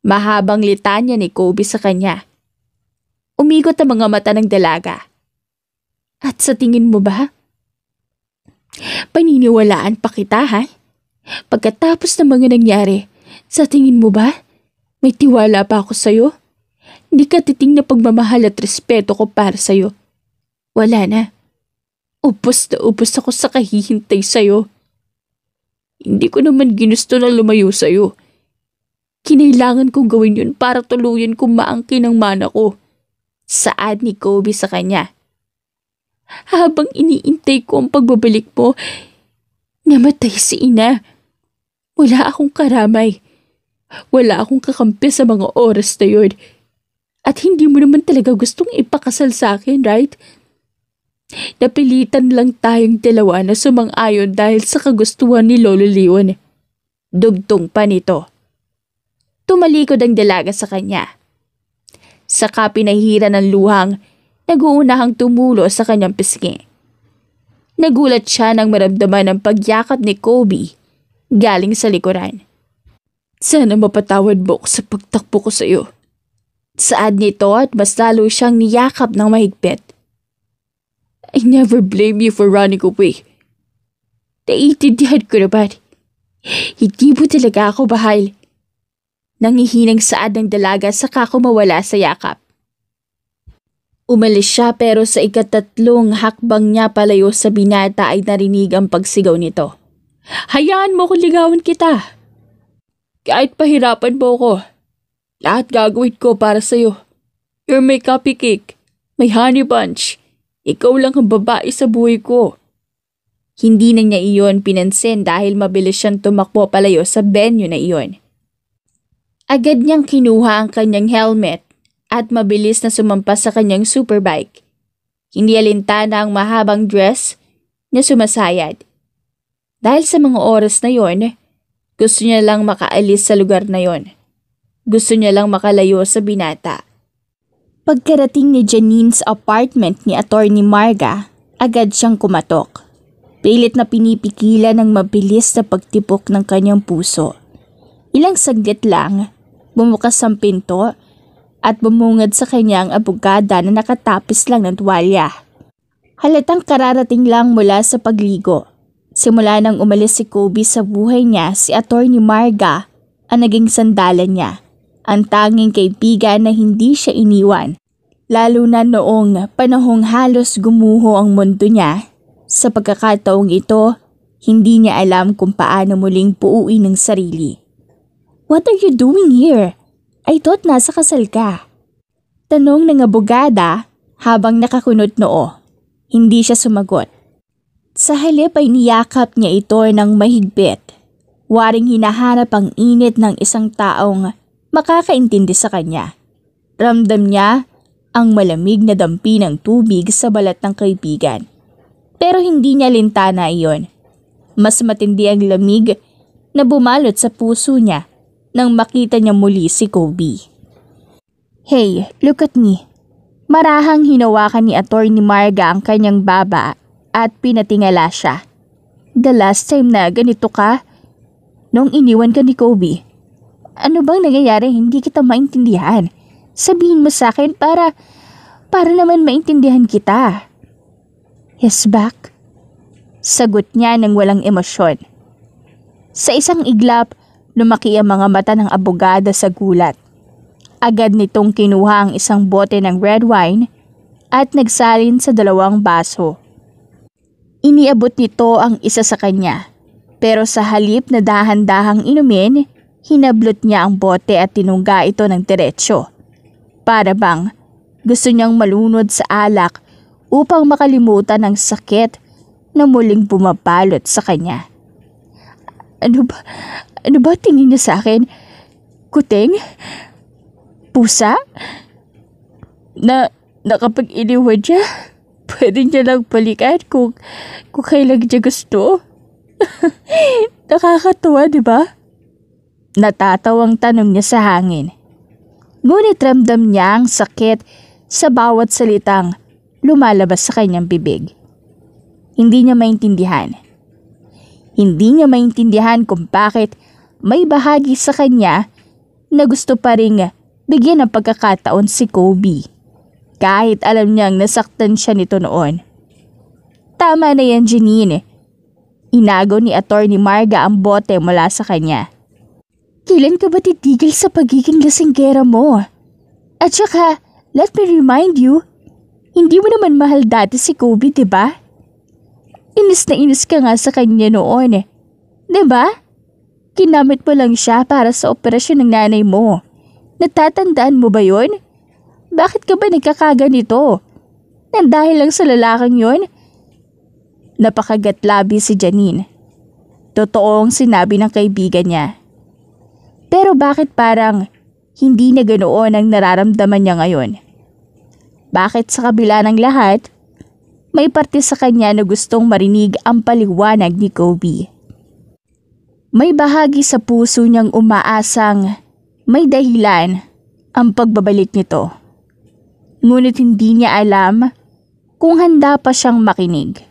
Mahabang litanya ni Kobe sa kanya. Umigot ang mga mata ng dalaga. At sa tingin mo ba? Paniniwalaan pa kita, ha? Pagkatapos ng mga nangyari, sa tingin mo ba? May tiwala pa ako sa'yo? Hindi ka titing na pagmamahal at respeto ko para sa'yo. Wala na. Upos na upos ako sa kahihintay sa'yo. Hindi ko naman ginusto na lumayo sa'yo. Kinailangan kong gawin yun para tuluyan kong maangkin ang mana ko. Saad ni Kobe sa kanya. Habang iniintay ko ang pagbabalik mo, namatay si ina. Wala akong karamay. Wala akong kakampi sa mga oras na yun. At hindi mo naman talaga gustong ipakasal sa akin, right? Napilitan lang tayong dalawa na sumang-ayon dahil sa kagustuhan ni Lolo Leon. Dugtong pa nito. Tumalikod ang dalaga sa kanya. Saka pinahira ng luhang nag-uunahang tumulo sa kanyang pisngi. Nagulat siya nang maramdaman ang pagyakap ni Kobe galing sa likuran. Sana mapatawad mo ko sa pagtakbo ko sa iyo. Saad nito at mas lalo siyang niyakap ng mahigpit. I never blame you for running away. Naiintindihan ko naman. Hindi mo talaga ako bahal. Nangihinang saad ng dalaga saka kumawala sa yakap. Umalis siya pero sa ikatatlong hakbang niya palayo sa binata ay narinig ang pagsigaw nito. Hayaan mo kung ligawan kita. Kahit pahirapan mo ko. Lahat gagawin ko para sa'yo. You're my cupcake, my honey bunch. Ikaw lang ang babae sa buhay ko. Hindi na niya iyon pinansin dahil mabilis siyang tumakbo palayo sa venue na iyon. Agad niyang kinuha ang kanyang helmet at mabilis na sumampas sa kanyang superbike. Hindi alintana ang mahabang dress na sumasayad. Dahil sa mga oras na yon, gusto niya lang makaalis sa lugar na yon. Gusto niya lang makalayo sa binata. Pagkarating ni Janine's apartment ni Attorney Marga, agad siyang kumatok. Pilit na pinipigilan ng mabilis na pagtipok ng kanyang puso. Ilang saglit lang, bumukas ang pinto at bumungad sa kanya ang abogada na nakatapis lang ng tuwalya. Halatang kararating lang mula sa pagligo. Simula nang umalis si Kobe sa buhay niya, si Attorney Marga ang naging sandalan niya. Ang tanging kaibigan na hindi siya iniwan. Lalo na noong panahong halos gumuho ang mundo niya. Sa pagkakataong ito, hindi niya alam kung paano muling puuin ng sarili. "What are you doing here? I thought nasa kasal ka." Tanong ng abogada habang nakakunot noo. Hindi siya sumagot. Sa halip ay niyakap niya ito ng mahigpit. Waring hinahanap ang init ng isang taong makakaintindi sa kanya. Ramdam niya ang malamig na dampi ng tubig sa balat ng kaibigan. Pero hindi niya lintana iyon. Mas matindi ang lamig na bumalot sa puso niya nang makita niya muli si Kobe. "Hey, look at me." Marahang hinawakan ni Attorney Marga ang kanyang baba at pinatingala siya. "The last time na ganito ka, nung iniwan ka ni Kobe. Ano bang nangyayari? Hindi kita maintindihan. Sabihin mo sa akin para naman maintindihan kita." "He's back," sagot niya ng walang emosyon. Sa isang iglap, lumaki ang mga mata ng abogada sa gulat. Agad nitong kinuha ang isang bote ng red wine at nagsalin sa 2 baso. Iniabot nito ang isa sa kanya, pero sa halip na dahan-dahang inumin, hinablot niya ang bote at tinungga ito ng diretsyo. Para bang gusto niyang malunod sa alak upang makalimutan ang sakit na muling bumabalot sa kanya. Ano ba tingin niya sa akin? Kuting? Pusa? Na kapag iniwan niya, pwede niya lang balikan kung kailan niya gusto? Nakakatuwa, di ba? Natatawang tanong niya sa hangin. Ngunit ramdam niya ang sakit sa bawat salitang lumalabas sa kanyang bibig. Hindi niya maintindihan. Hindi niya maintindihan kung bakit may bahagi sa kanya na gusto pa ring bigyan ng pagkakataon si Kobe. Kahit alam niyang nasaktan siya nito noon. Tama na yan, Janine. Inago ni Attorney Marga ang bote mula sa kanya. Kailan ka ba titigil sa pagiging lasinggera mo? At saka, let me remind you, hindi mo naman mahal dati si Kobe, diba? Inis na inis ka nga sa kanya noon, diba? Kinamit mo lang siya para sa operasyon ng nanay mo. Natatandaan mo ba yun? Bakit ka ba nagkakaganito? Nang dahil lang sa lalaking yun? Napakagatlabi si Janine. Totoong sinabi ng kaibigan niya. Pero bakit parang hindi na ganoon ang nararamdaman niya ngayon? Bakit sa kabila ng lahat, may parte sa kanya na gustong marinig ang paliwanag ni Kobe? May bahagi sa puso niyang umaasang may dahilan ang pagbabalik nito. Ngunit hindi niya alam kung handa pa siyang makinig.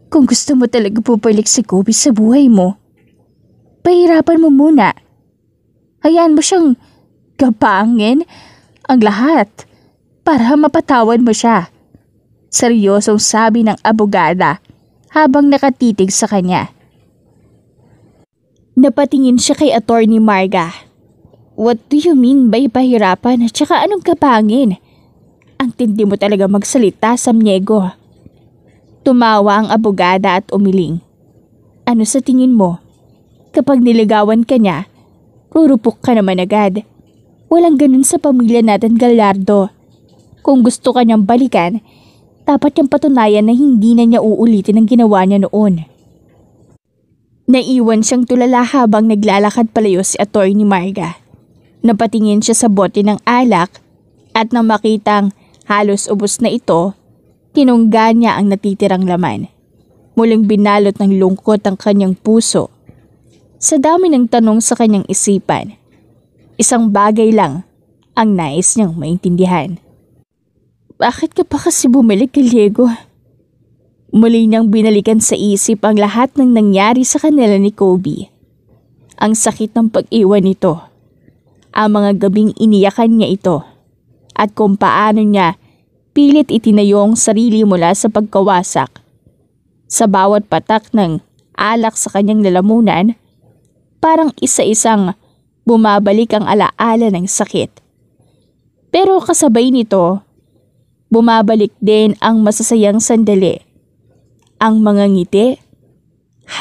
Kung gusto mo talaga bumalik si Kobe sa buhay mo, pahirapan mo muna. Hayaan mo siyang gapangin ang lahat para mapatawad mo siya. Seryosong sabi ng abogada habang nakatitig sa kanya. Napatingin siya kay Attorney Marga. What do you mean by pahirapan at saka anong kapangin? Ang tindi mo talaga magsalita, Samniego. Tumawa ang abogada at umiling. Ano sa tingin mo? Kapag niligawan ka niya, rurupok ka naman agad. Walang ganun sa pamilya natin, Gallardo. Kung gusto ka niyang balikan, dapat niyang patunayan na hindi na niya uulitin ang ginawa niya noon. Naiwan siyang tulala habang naglalakad palayo si Atty. Marga. Napatingin siya sa bote ng alak at nang makitang halos ubos na ito, tinungga niya ang natitirang laman. Muling binalot ng lungkot ang kanyang puso. Sa dami ng tanong sa kanyang isipan, isang bagay lang ang nais niyang maintindihan. Bakit ka pa kasi bumalik, Gallego? Muli niyang binalikan sa isip ang lahat ng nangyari sa kanila ni Kobe. Ang sakit ng pag-iwan nito, ang mga gabing iniyakan niya ito, at kung paano niya pilit itinayo ang sarili mula sa pagkawasak. Sa bawat patak ng alak sa kanyang lalamunan, parang isa-isang bumabalik ang alaala ng sakit. Pero kasabay nito, bumabalik din ang masasayang sandali. Ang mga ngiti,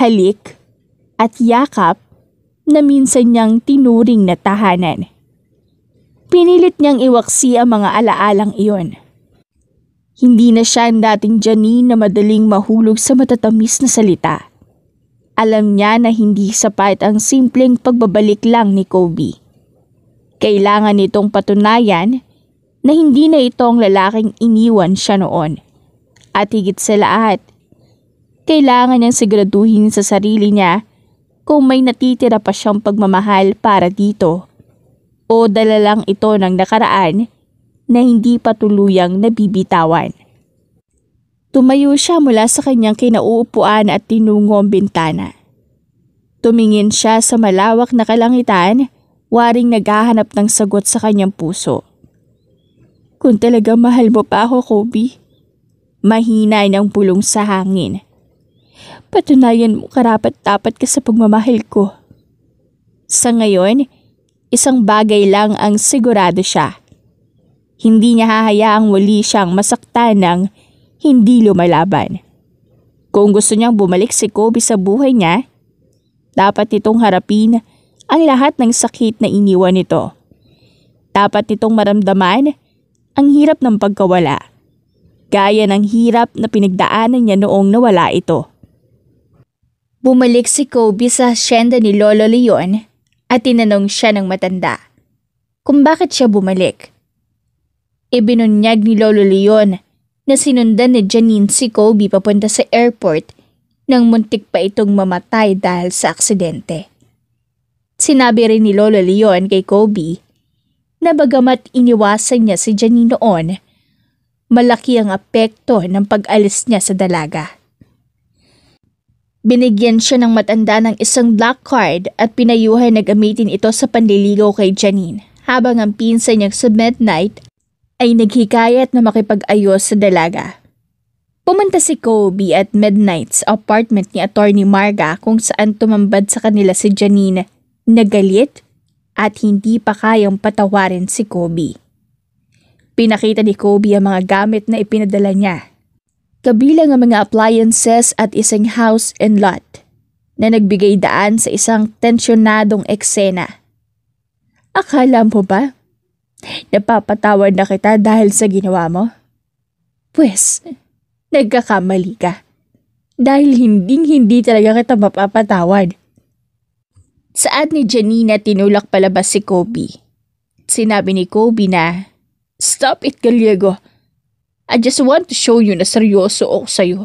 halik, at yakap na minsan niyang tinuring na tahanan. Pinilit niyang iwaksi ang mga alaalang iyon. Hindi na siya ang dating Janine na madaling mahulog sa matatamis na salita. Alam niya na hindi sapat ang simpleng pagbabalik lang ni Kobe. Kailangan nitong patunayan na hindi na ito ang lalaking iniwan siya noon. At higit sa lahat, kailangan niyang siguraduhin sa sarili niya kung may natitira pa siyang pagmamahal para dito o dala lang ito ng nakaraan na hindi pa tuluyang nabibitawan. Tumayo siya mula sa kanyang kinauupuan at tinungo ang bintana. Tumingin siya sa malawak na kalangitan, waring naghahanap ng sagot sa kanyang puso. Kung talaga mahal mo pa ako, Kobe, mahina ng pulong sa hangin. Patunayan mo karapat-dapat ka sa pagmamahal ko. Sa ngayon, isang bagay lang ang sigurado siya. Hindi niya hahayaang muli siyang masaktan ng hindi lumalaban. Kung gusto niyang bumalik si Kobe sa buhay niya, dapat nitong harapin ang lahat ng sakit na iniwan nito. Dapat nitong maramdaman ang hirap ng pagkawala, gaya ng hirap na pinagdaanan niya noong nawala ito. Bumalik si Kobe sa hacienda ni Lolo Leon at tinanong siya ng matanda kung bakit siya bumalik. Ibinunyag ni Lolo Leon na sinundan ni Janine si Kobe papunta sa airport nang muntik pa itong mamatay dahil sa aksidente. Sinabi rin ni Lolo Leon kay Kobe na bagamat iniwasan niya si Janine noon, malaki ang apekto ng pag-alis niya sa dalaga. Binigyan siya ng matanda ng isang black card at pinayuhan na gamitin ito sa panliligaw kay Janine habang ang pinsan niyang sa Midnight ay naghikayat na makipag-ayos sa dalaga. Pumunta si Kobe at Midnight sa apartment ni Atty. Marga kung saan tumambad sa kanila si Janine na galit at hindi pa kayang patawarin si Kobe. Pinakita ni Kobe ang mga gamit na ipinadala niya. Kabilang ang mga appliances at isang house and lot na nagbigay daan sa isang tensyonadong eksena. Akala mo ba? Napapatawad na kita dahil sa ginawa mo? Pwes, nagkakamali ka. Dahil hindi talaga kita mapapatawad. Saad ni Janina tinulak palabas si Kobe. Sinabi ni Kobe na, "Stop it, Gallego. I just want to show you na seryoso ako sa'yo.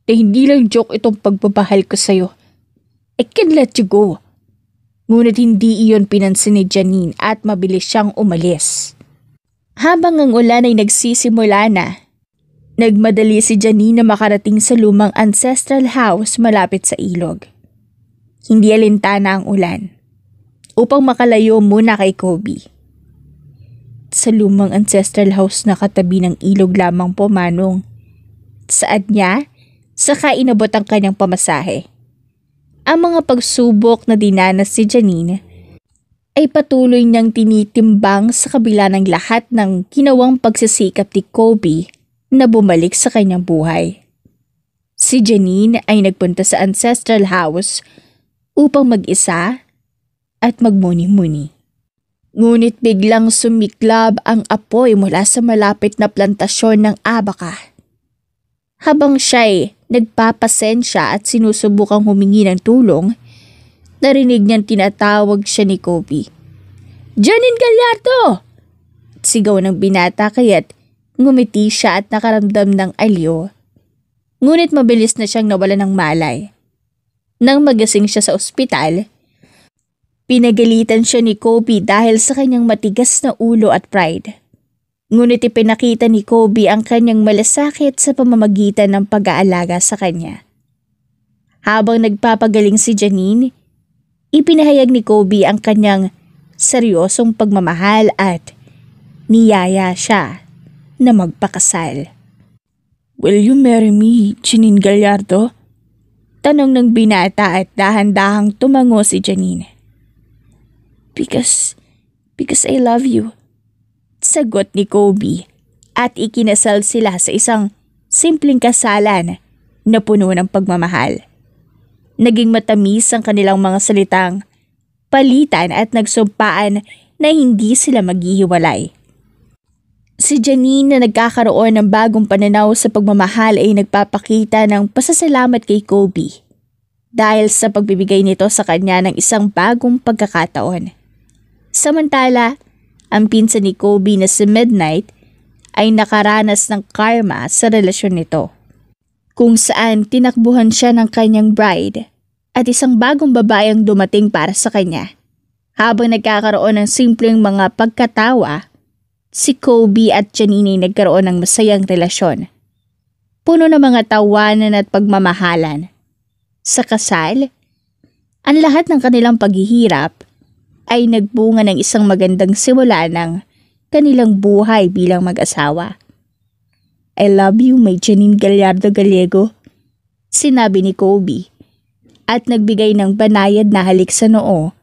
Na hindi lang joke itong pagbabahal ko sa'yo. I can let you go." Ngunit hindi iyon pinansin ni Janine at mabilis siyang umalis. Habang ang ulan ay nagsisimula na, nagmadali si Janine na makarating sa lumang ancestral house malapit sa ilog. Hindi alintana ang ulan upang makalayo muna kay Kobe. Sa lumang ancestral house na katabi ng ilog lamang po, Manong. Saad niya, saka inabot ang kanyang pamasahe. Ang mga pagsubok na dinanas si Janine ay patuloy niyang tinitimbang sa kabila ng lahat ng ginawang pagsisikap ni Kobe na bumalik sa kanyang buhay. Si Janine ay nagpunta sa ancestral house upang mag-isa at magmuni-muni. Ngunit biglang sumiklab ang apoy mula sa malapit na plantasyon ng abaka. Habang siya'y nagpapasensya at sinusubukang humingi ng tulong, narinig niyang tinatawag siya ni Kobe. "Janine Gallardo!" Sigaw ng binata kaya't ngumiti siya at nakaramdam ng aliw. Ngunit mabilis na siyang nawala ng malay. Nang magising siya sa ospital, pinagalitan siya ni Kobe dahil sa kanyang matigas na ulo at pride. Ngunit ipinakita ni Kobe ang kanyang malasakit sa pamamagitan ng pag-aalaga sa kanya. Habang nagpapagaling si Janine, ipinahayag ni Kobe ang kanyang seryosong pagmamahal at niyaya siya na magpakasal. "Will you marry me, Janine Gallardo?" Tanong ng binata at dahan-dahang tumango si Janine. Because I love you," sagot ni Kobe at ikinasal sila sa isang simpleng kasalan na puno ng pagmamahal. Naging matamis ang kanilang mga salitang palitan at nagsumpaan na hindi sila maghihiwalay. Si Janine na nagkakaroon ng bagong pananaw sa pagmamahal ay nagpapakita ng pasasalamat kay Kobe dahil sa pagbibigay nito sa kanya ng isang bagong pagkakataon. Samantala, ang pinsan ni Kobe na si Midnight ay nakaranas ng karma sa relasyon nito, kung saan tinakbuhan siya ng kanyang bride at isang bagong babae ang dumating para sa kanya. Habang nagkakaroon ng simpleng mga pagkatawa, si Kobe at Janine ay nagkaroon ng masayang relasyon, puno ng mga tawanan at pagmamahalan. Sa kasal, ang lahat ng kanilang paghihirap ay nagbunga ng isang magandang simula ng kanilang buhay bilang mag-asawa. "I love you, my Janine Gallardo Gallego," sinabi ni Kobe at nagbigay ng banayad na halik sa noo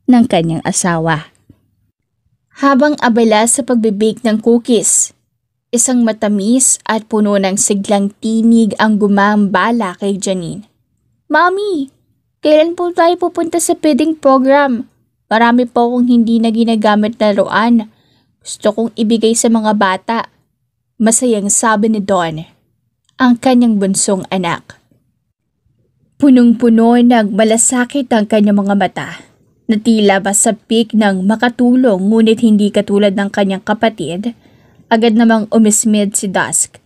ng kanyang asawa. Habang abala sa pagbibake ng cookies, isang matamis at puno ng siglang tinig ang gumambala kay Janine. "Mami, kailan po tayo pupunta sa feeding program? Marami po akong hindi na ginagamit na laruan. Gusto kong ibigay sa mga bata," masayang sabi ni Dawn, ang kanyang bunsong anak. Punong-puno ng malasakit ang kanyang mga mata, na tila ba sa peak ng makatulong ngunit hindi katulad ng kanyang kapatid. Agad namang umismid si Dusk.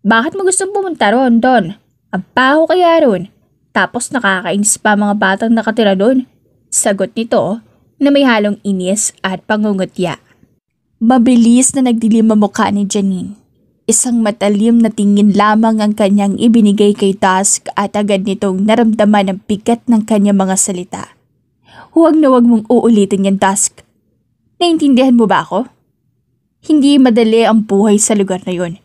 "Bakit mo gustong pumunta ron, Dawn? Ang baho kaya ron. Tapos nakakainis pa mga batang nakatira doon," sagot nito na may halong inis at pangungutya. Mabilis na nagdilim ang mukha ni Janine. Isang matalim na tingin lamang ang kanyang ibinigay kay Dusk at agad nitong naramdaman ang bigat ng kanyang mga salita. "Huwag na huwag mong uulitin yan, Dusk. Naintindihan mo ba ako? Hindi madali ang buhay sa lugar na yon.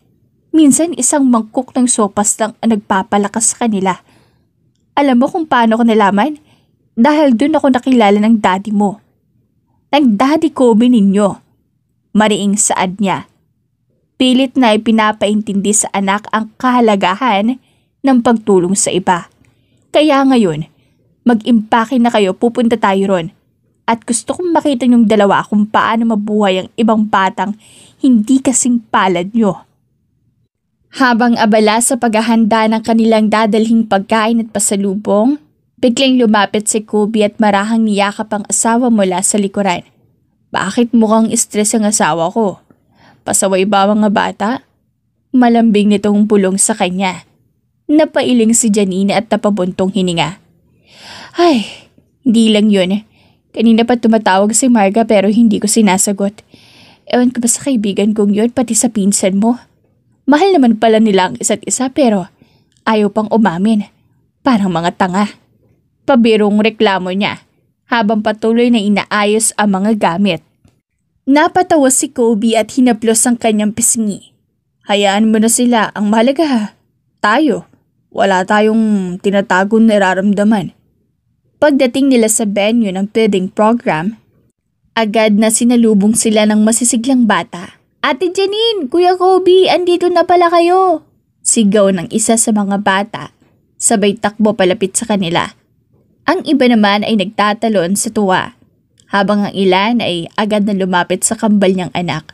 Minsan isang mangkok ng sopas lang ang nagpapalakas sa kanila. Alam mo kung paano ko nalaman? Dahil dun ako nakilala ng daddy mo. Ng daddy Kobe ninyo," mariing saad niya. Pilit na ipinapaintindi sa anak ang kahalagahan ng pagtulong sa iba. "Kaya ngayon, mag-impake na kayo, pupunta tayo ron. At gusto kong makita niyong dalawa kung paano mabuhay ang ibang batang hindi kasing palad niyo." Habang abala sa paghahanda ng kanilang dadalhing pagkain at pasalubong, biglang lumapit si Kobe at marahang niyakap ang asawa mula sa likuran. "Bakit mukhang stress ang asawa ko? Pasaway ba mga bata?" Malambing nitong pulong sa kanya. Napailing si Janine at napabuntong hininga. "Ay, hindi lang yun. Kanina pa tumatawag si Marga pero hindi ko sinasagot. Ewan ko ba sa kaibigan kong yun pati sa pinsan mo. Mahal naman pala nila ang isa't isa pero ayaw pang umamin. Parang mga tanga." Pabirong reklamo niya habang patuloy na inaayos ang mga gamit. Napatawa si Kobe at hinaplos ang kanyang pisngi. "Hayaan mo na sila, ang mahalaga ha. Tayo, wala tayong tinatagong nararamdaman." Pagdating nila sa venue ng feeding program, agad na sinalubong sila ng masisiglang bata. "Ate Janine, Kuya Kobe, andito na pala kayo!" Sigaw ng isa sa mga bata, sabay takbo palapit sa kanila. Ang iba naman ay nagtatalon sa tuwa. habang ang ilan ay agad na lumapit sa kambal niyang anak.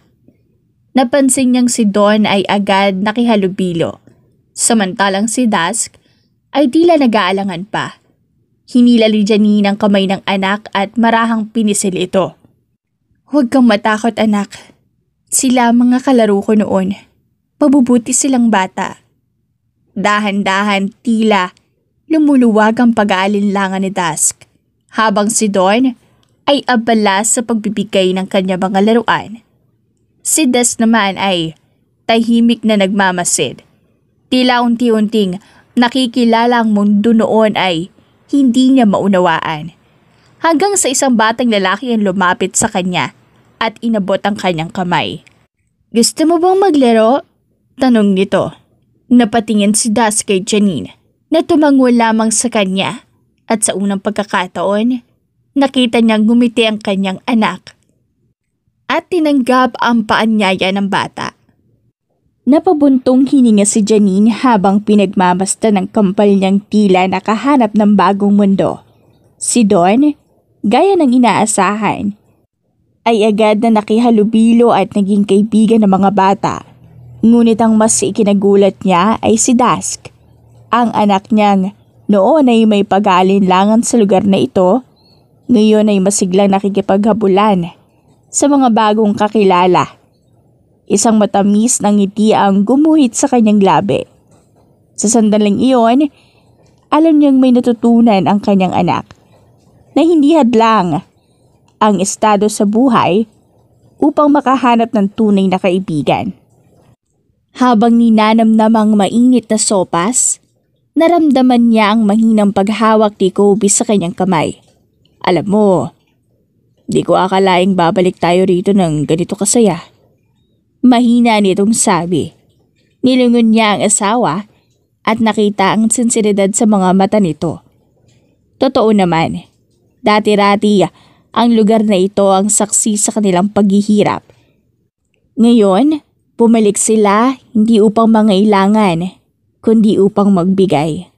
Napansin niyang si Don ay agad nakihalubilo, samantalang si Dusk ay tila nag-aalangan pa. Hinila ni Janine ang kamay ng anak at marahang pinisil ito. "Huwag kang matakot, anak. Sila mga kalaro ko noon. Mabubuti silang bata." Dahan-dahan tila lumuluwag ang pag-aalinlangan ni Dusk, habang si Don ay abala sa pagbibigay ng kanya mga laruan. Si Dusk naman ay tahimik na nagmamasid. Tila unti-unting nakikilala ang mundo noon ay hindi niya maunawaan. Hanggang sa isang batang lalaki ang lumapit sa kanya at inabot ang kanyang kamay. "Gusto mo bang maglaro?" tanong nito. Napatingin si Dusk kay Janine na tumango lamang sa kanya at sa unang pagkakataon, nakita niyang ngumiti ang kanyang anak at tinanggap ang paanyaya ng bata. Napabuntong hininga si Janine habang pinagmamasta ng kampal niyang tila nakahanap ng bagong mundo. Si Don, gaya ng inaasahan, ay agad na nakihalubilo at naging kaibigan ng mga bata. Ngunit ang mas ikinagulat niya ay si Dusk. Ang anak niyang noon ay may pag-aalinlangan sa lugar na ito, ngayon ay masiglang nakikipaghabulan sa mga bagong kakilala. Isang matamis na ngiti ang gumuhit sa kanyang labi. Sa sandaling iyon, alam niyang may natutunan ang kanyang anak na hindi hadlang ang estado sa buhay upang makahanap ng tunay na kaibigan. Habang ninanamnamang mainit na sopas, naramdaman niya ang mahinang paghawak ni Kobe sa kanyang kamay. "Alam mo, di ko akalaing babalik tayo rito ng ganito kasaya." Mahina nitong sabi. Nilungon niya ang asawa at nakita ang sinseridad sa mga mata nito. Totoo naman, dati-rati ang lugar na ito ang saksi sa kanilang paghihirap. Ngayon, bumalik sila hindi upang mangailangan, kundi upang magbigay.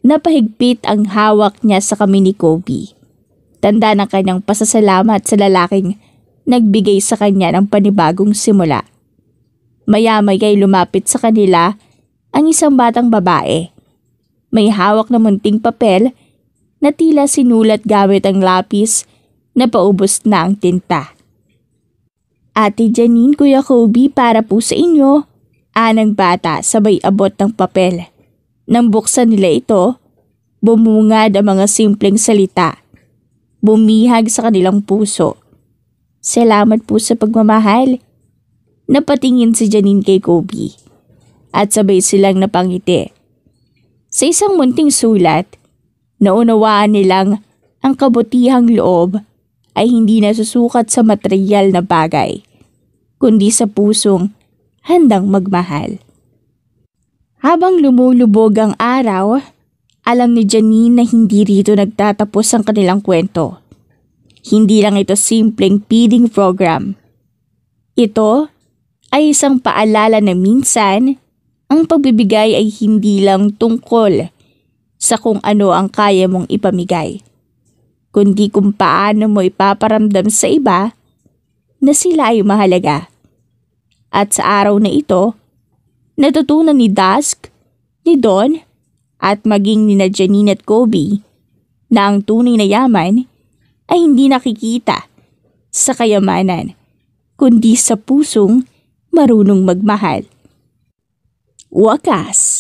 Napahigpit ang hawak niya sa kamay ni Kobe. Tanda ng kanyang pasasalamat sa lalaking nagbigay sa kanya ng panibagong simula. Maya-maya ay lumapit sa kanila ang isang batang babae. May hawak na munting papel na tila sinulat gamit ang lapis na paubos na ang tinta. "Ate Janine, Kuya Kobe, para po sa inyo." Anang bata sabay abot ng papel. Nang buksan nila ito, bumungad ang mga simpleng salita. Bumihag sa kanilang puso. "Salamat po sa pagmamahal." Napatingin si Janine kay Kobe at sabay silang napangiti. Sa isang munting sulat, naunawaan nilang ang kabutihang loob ay hindi nasusukat sa material na bagay, kundi sa pusong handang magmahal. Habang lumulubog ang araw, alam ni Janine na hindi rito nagtatapos ang kanilang kwento. Hindi lang ito simpleng feeding program. Ito ay isang paalala na minsan, ang pagbibigay ay hindi lang tungkol sa kung ano ang kaya mong ipamigay, kundi kung paano mo ipaparamdam sa iba na sila ay mahalaga. At sa araw na ito, natutunan ni Dusk, ni Don, at maging ni Janine at Kobe na ang tunay na yaman ay hindi nakikita sa kayamanan, kundi sa pusong marunong magmahal. Wakas.